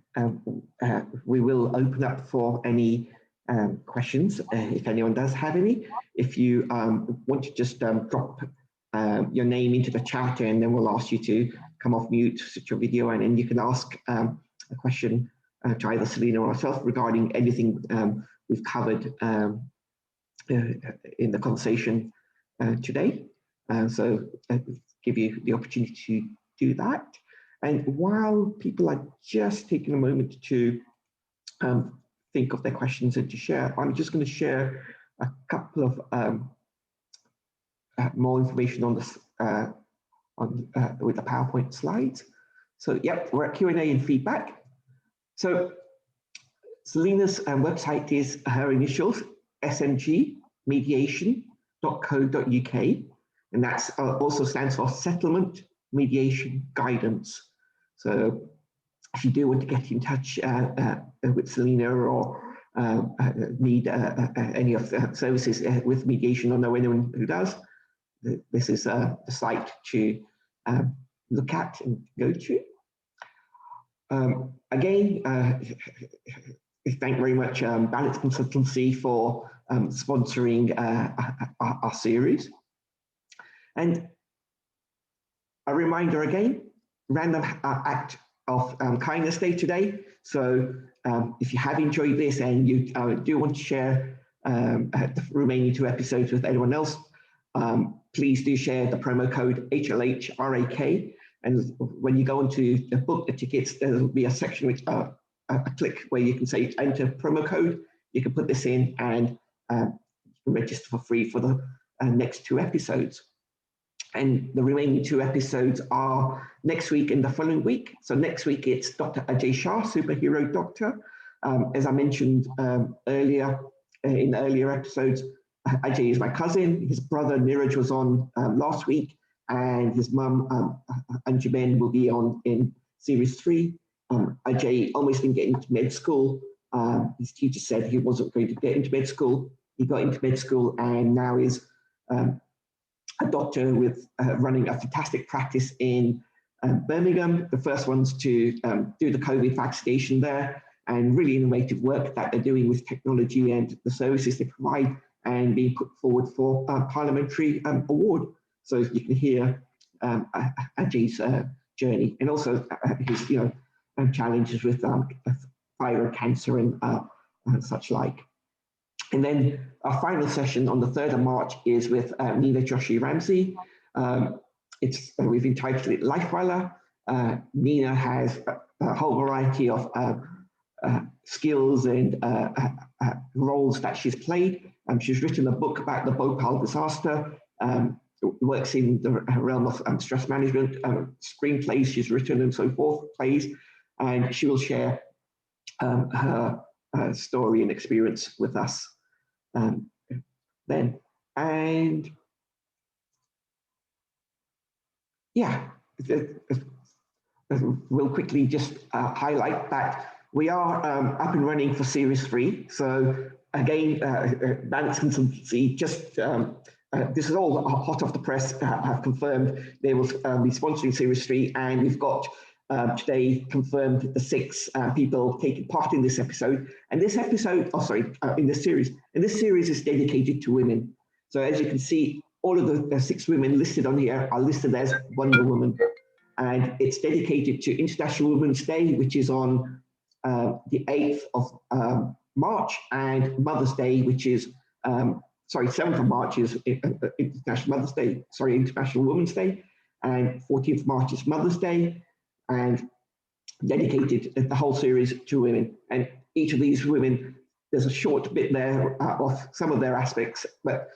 we will open up for any questions, if anyone does have any. If you want to just drop your name into the chat, and then we'll ask you to come off mute, switch your video, and then you can ask a question to either Selena or myself regarding anything we've covered in the conversation today. So give you the opportunity to do that. And while people are just taking a moment to think of their questions and to share, I'm just going to share a couple of more information on this with the PowerPoint slides. So yep, we're at Q&A and feedback. So Selena's website is her initials, SMG mediation.co.uk, and that's also stands for Settlement Mediation Guidance. So if you do want to get in touch with Selena or need any of the services with mediation, or know anyone who does, this is the site to look at and go to. Again, thank very much Balance Consultancy for sponsoring our series. And a reminder again, random act of kindness day today. So if you have enjoyed this and you do want to share the remaining 2 episodes with anyone else, please do share the promo code HLHRAK. And when you go on to book the tickets, there will be a section which a click where you can say enter promo code. You can put this in and register for free for the next 2 episodes. And the remaining 2 episodes are next week and the following week. So next week it's Dr. Ajay Shah, Superhero Doctor. As I mentioned earlier in earlier episodes, Ajay is my cousin. His brother Niraj was on last week, and his mum Anjuman will be on in series 3. Ajay almost didn't get into med school. His teacher said he wasn't going to get into med school. He got into med school and now is a doctor with running a fantastic practice in Birmingham, the first ones to do the COVID vaccination there, and really innovative work that they're doing with technology and the services they provide, and being put forward for a parliamentary award. So you can hear Ajay's journey, and also his challenges with thyroid cancer and such like. And then our final session on the 3rd of March is with Nina, Joshi, Ramsay. We've entitled it Lifeweiler. Nina has a whole variety of skills and roles that she's played. She's written a book about the Bhopal disaster, works in the realm of stress management, screenplays she's written and so forth, plays, and she will share her story and experience with us then. And yeah, we'll quickly just highlight that we are up and running for Series 3. So again, Balance Consultancy just, this is all hot off the press, have confirmed they will be sponsoring Series 3, and we've got today confirmed the 6 people taking part in this episode. And this episode, in this series. And this series is dedicated to women. So as you can see, all of the 6 women listed on here are listed as Wonder Woman. And it's dedicated to International Women's Day, which is on the 8th of March, and Mother's Day, which is, 7th of March is International Mother's Day, International Women's Day, and 14th of March is Mother's Day, and dedicated the whole series to women. And each of these women, there's a short bit there of some of their aspects, but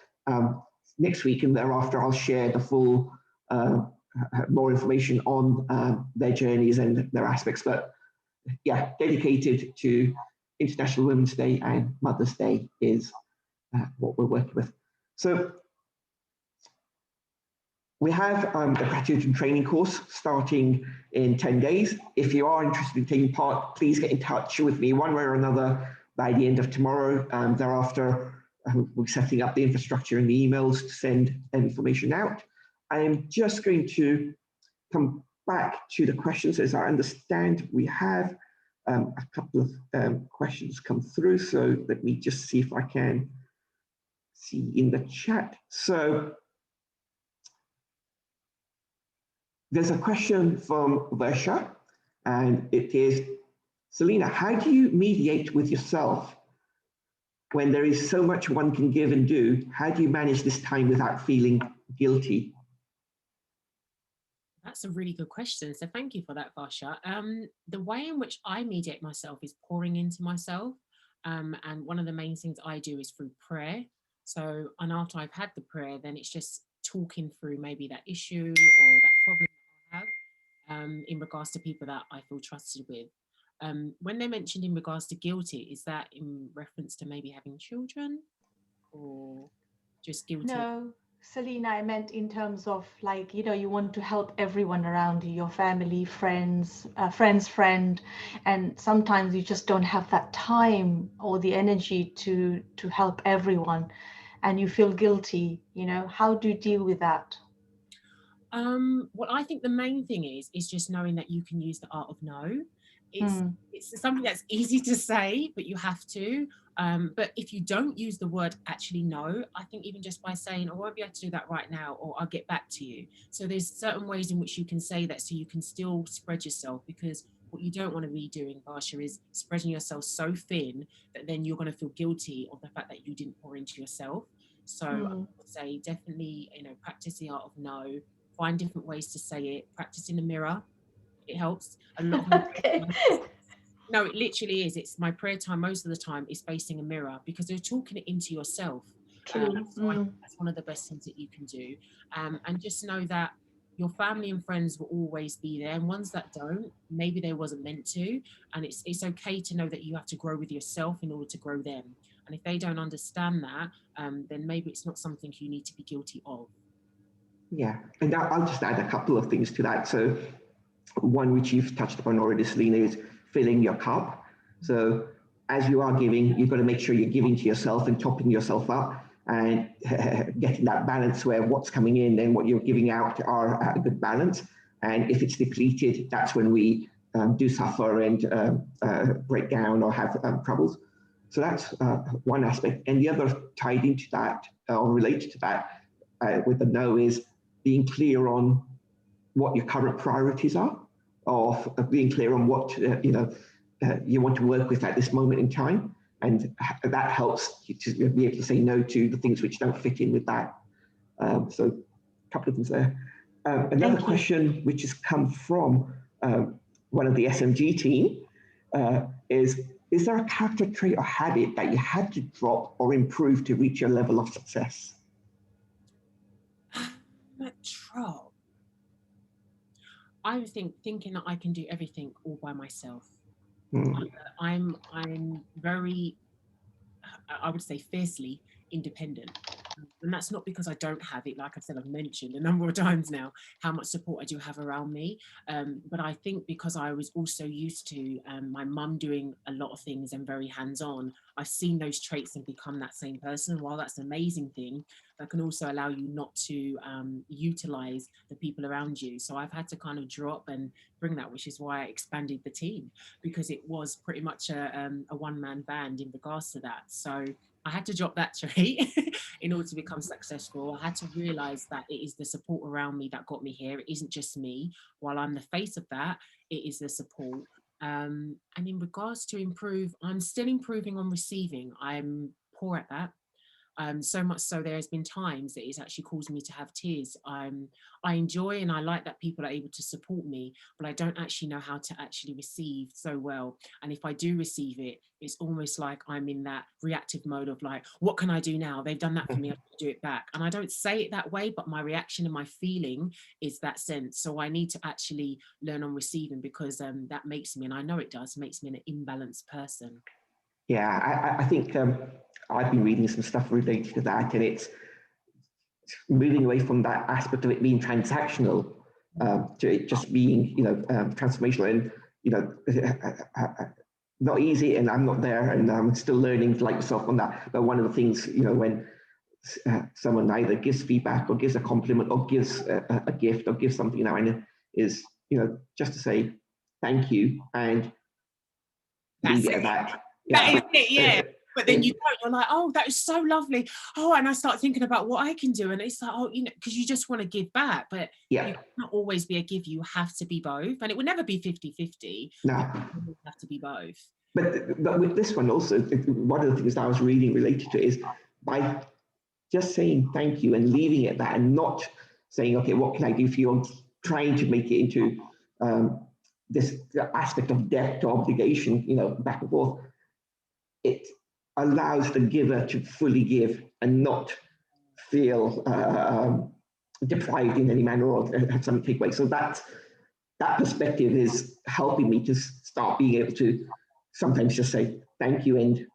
next week and thereafter, I'll share the full more information on their journeys and their aspects. But yeah, dedicated to International Women's Day and Mother's Day is what we're working with. So we have a gratitude and training course starting in 10 days. If you are interested in taking part, please get in touch with me one way or another by the end of tomorrow. Thereafter, we'll be setting up the infrastructure and the emails to send information out. I am just going to come back to the questions. As I understand, we have a couple of questions come through. So let me just see if I can see in the chat. So there's a question from Versha, and it is, Selena, how do you mediate with yourself when there is so much one can give and do? How do you manage this time without feeling guilty? That's a really good question. So thank you for that, Varsha. The way in which I mediate myself is pouring into myself. And one of the main things I do is through prayer. So, and after I've had the prayer, then it's just talking through maybe that issue or that problem I have in regards to people that I feel trusted with. When they mentioned in regards to guilty, is that in reference to maybe having children or just guilty? No, Selena, I meant in terms of like, you want to help everyone around you, your family, friends, friend, and sometimes you just don't have that time or the energy to help everyone, and you feel guilty. How do you deal with that? Well, I think the main thing is just knowing that you can use the art of no. It's something that's easy to say, but you have to. But if you don't use the word actually no, I think even just by saying, I won't be able to do that right now, or I'll get back to you. So there's certain ways in which you can say that so you can still spread yourself, because what you don't want to be doing, Varsha, is spreading yourself so thin that then you're going to feel guilty of the fact that you didn't pour into yourself. So I would say definitely, practice the art of no, find different ways to say it, practice in the mirror. It helps a lot. No, it literally is. It's my prayer time most of the time is facing a mirror, because you're talking it into yourself. So I think that's one of the best things that you can do. And just know that your family and friends will always be there, and ones that don't, maybe they wasn't meant to. And it's okay to know that you have to grow with yourself in order to grow them. And if they don't understand that, then maybe it's not something you need to be guilty of. Yeah, and I'll just add a couple of things to that. So one which you've touched upon already, Selena, is filling your cup. So as you are giving, you've got to make sure you're giving to yourself and topping yourself up, and getting that balance where what's coming in and what you're giving out are at a good balance. And if it's depleted, that's when we do suffer and break down or have troubles. So that's one aspect. And the other tied into that or related to that with the no is being clear on what your current priorities are, of being clear on what you want to work with at this moment in time. And that helps you to be able to say no to the things which don't fit in with that. So a couple of things there. Another question which has come from one of the SMG team is there a character trait or habit that you had to drop or improve to reach your level of success? Drop. I was thinking that I can do everything all by myself. I'm very, I would say, fiercely independent. And that's not because I don't have it. Like I've said, I've mentioned a number of times now how much support I do have around me. But I think because I was also used to my mum doing a lot of things and very hands-on, I've seen those traits and become that same person. And while that's an amazing thing, that can also allow you not to utilize the people around you. So I've had to kind of drop and bring that, which is why I expanded the team, because it was pretty much a one-man band in regards to that. So I had to drop that trait in order to become successful. I had to realize that it is the support around me that got me here. It isn't just me. While I'm the face of that, it is the support. And in regards to improve, I'm still improving on receiving. I'm poor at that. So much so there's been times that it's actually caused me to have tears. I enjoy and I like that people are able to support me, but I don't actually know how to actually receive so well. And if I do receive it, it's almost like I'm in that reactive mode of like, what can I do now? They've done that for me, I can do it back. And I don't say it that way, but my reaction and my feeling is that sense. So I need to actually learn on receiving, because that makes me, and I know it does, makes me an imbalanced person. Yeah, I think I've been reading some stuff related to that, and it's moving away from that aspect of it being transactional to it just being, transformational, and not easy. And I'm not there, and I'm still learning like yourself on that. But one of the things, when someone either gives feedback or gives a compliment or gives a gift or gives something and is, just to say thank you and leave it at that. That is it, yeah. But then you don't, you're like, oh, that is so lovely. Oh, and I start thinking about what I can do. And it's like, oh, because you just want to give back. But you cannot always be a give. You have to be both. And it would never be 50-50. No. You have to be both. But with this one also, one of the things that I was reading related to is by just saying thank you and leaving it at that and not saying, okay, what can I do for you? I'm trying to make it into this aspect of debt to obligation, back and forth. It allows the giver to fully give and not feel deprived in any manner or have some takeaway. So that perspective is helping me to start being able to sometimes just say thank you and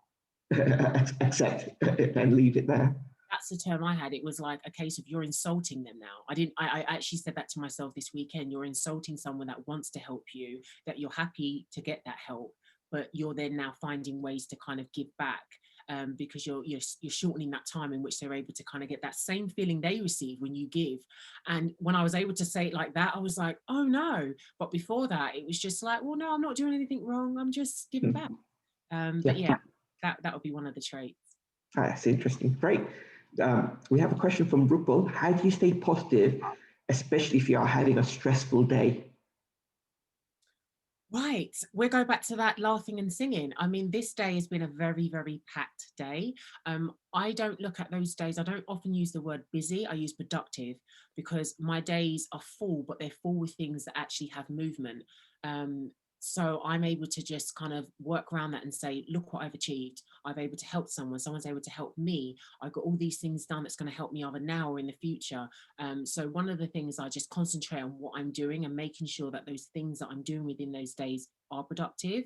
accept and leave it there. That's the term I had. It was like a case of you're insulting them now. I actually said that to myself this weekend. You're insulting someone that wants to help you, that you're happy to get that help, but you're then now finding ways to kind of give back because you're shortening that time in which they're able to kind of get that same feeling they receive when you give. And when I was able to say it like that, I was like, oh no. But before that, it was just like, well, no, I'm not doing anything wrong. I'm just giving back. But yeah, that would be one of the traits. That's interesting. Great. We have a question from Rupal. How do you stay positive, especially if you are having a stressful day? Right, we'll go back to that laughing and singing. I mean, this day has been a very, very packed day. I don't look at those days. I don't often use the word busy. I use productive, because my days are full, but they're full with things that actually have movement. So I'm able to just kind of work around that and say, look what I've achieved. I've able to help someone, someone's able to help me. I've got all these things done that's going to help me either now or in the future. So one of the things, I just concentrate on what I'm doing and making sure that those things that I'm doing within those days are productive.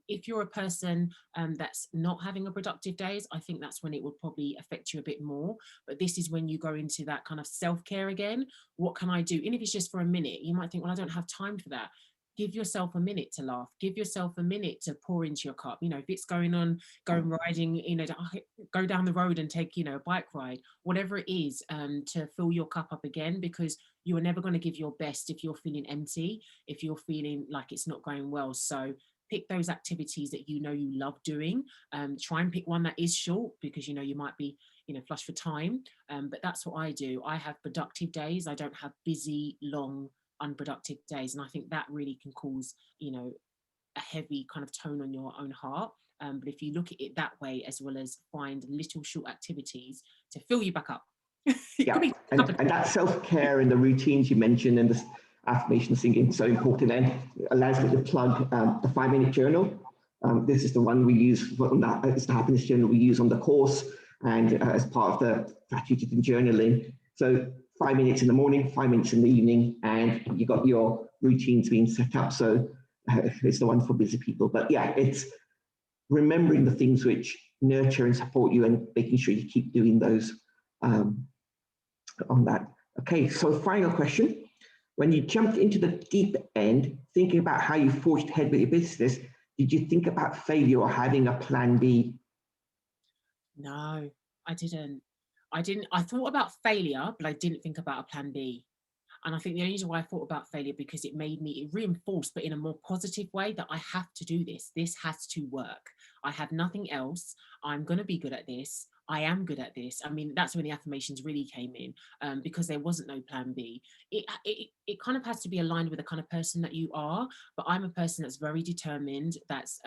If you're a person that's not having a productive days, I think that's when it would probably affect you a bit more. But this is when you go into that kind of self-care again. What can I do? And if it's just for a minute, you might think, well, I don't have time for that. Give yourself a minute to laugh. Give yourself a minute to pour into your cup. You know, if it's going riding, you know, go down the road and take, you know, a bike ride, whatever it is, to fill your cup up again, because you are never going to give your best if you're feeling empty, if you're feeling like it's not going well. So pick those activities that you know you love doing. Try and pick one that is short, because, you know, you might be, you know, flush for time. But that's what I do. I have productive days. I don't have busy, long, unproductive days. And I think that really can cause, you know, a heavy kind of tone on your own heart. But if you look at it that way, as well as find little short activities to fill you back up. Yeah, and that self-care and the routines you mentioned and the affirmation singing, so important, and allows me to plug the 5-minute journal. This is the one we use, it's the happiness journal we use on the course, and as part of the gratitude and journaling. So 5 minutes in the morning, 5 minutes in the evening, and you got your routines being set up. So it's the one for busy people. But yeah, it's remembering the things which nurture and support you, and making sure you keep doing those on that. Okay, so final question. When you jumped into the deep end, thinking about how you forged ahead with your business, did you think about failure or having a plan B? No, I didn't. I thought about failure, but I didn't think about a plan B. And I think the only reason why I thought about failure, because it reinforced, but in a more positive way, that I have to do this. This has to work. I have nothing else. I'm going to be good at this. I am good at this. I mean, that's when the affirmations really came in, because there wasn't no plan B. It kind of has to be aligned with the kind of person that you are. But I'm a person that's very determined, that's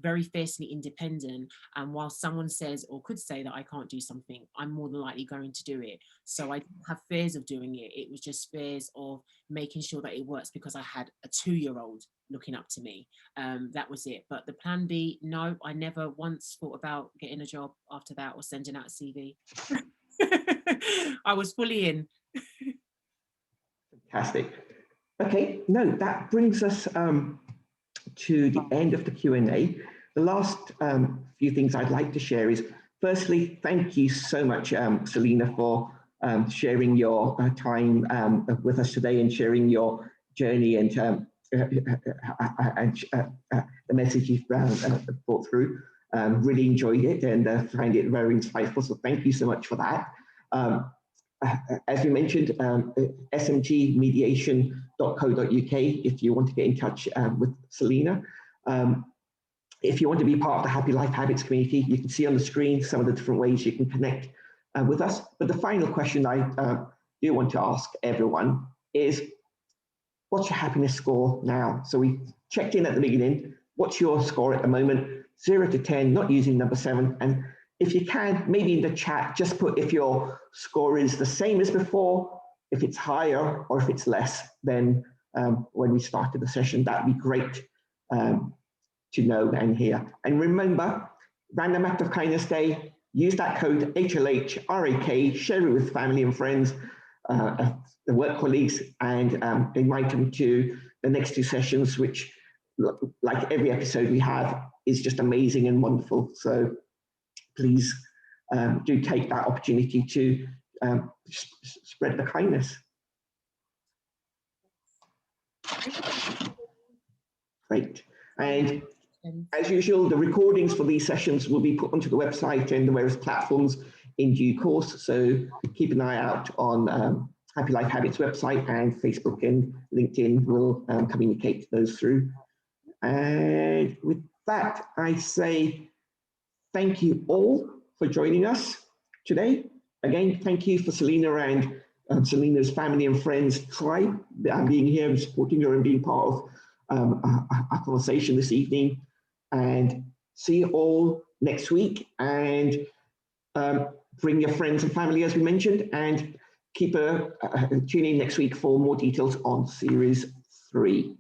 very fiercely independent. And while someone says or could say that I can't do something, I'm more than likely going to do it. So I didn't have fears of doing it. It was just fears of making sure that it works, because I had a 2-year-old looking up to me. That was it. But the plan B, no, I never once thought about getting a job after that or sending out a CV. I was fully in. Fantastic. Okay, no, that brings us to the end of the Q&A. The last few things I'd like to share is, firstly, thank you so much, Selena, for sharing your time with us today, and sharing your journey and the message you've brought through. Really enjoyed it and find it very insightful. So thank you so much for that. As we mentioned, smgmediation.co.uk if you want to get in touch with Selena. If you want to be part of the Happy Life Habits community, you can see on the screen some of the different ways you can connect with us. But the final question I do want to ask everyone is, what's your happiness score now? So we checked in at the beginning. What's your score at the moment? 0 to 10, not using number 7. And if you can, maybe in the chat, just put if your score is the same as before, if it's higher, or if it's less than when we started the session. That'd be great to know and hear. And remember, Random Act of Kindness Day, use that code HLH, RAK, share it with family and friends, the work colleagues, and invite them to the next 2 sessions, which, like every episode we have, is just amazing and wonderful. So please do take that opportunity to spread the kindness. Great. And as usual, the recordings for these sessions will be put onto the website and the various platforms in due course. So keep an eye out on Happy Life Habits website, and Facebook and LinkedIn will communicate those through. And with that, I say thank you all for joining us today. Again, thank you for Selena and Selena's family and friends tribe being here and supporting her and being part of our conversation this evening. And see you all next week, and bring your friends and family, as we mentioned, and keep tune in next week for more details on Series 3.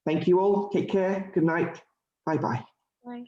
Thank you all. Take care. Good night. Bye-bye. Bye.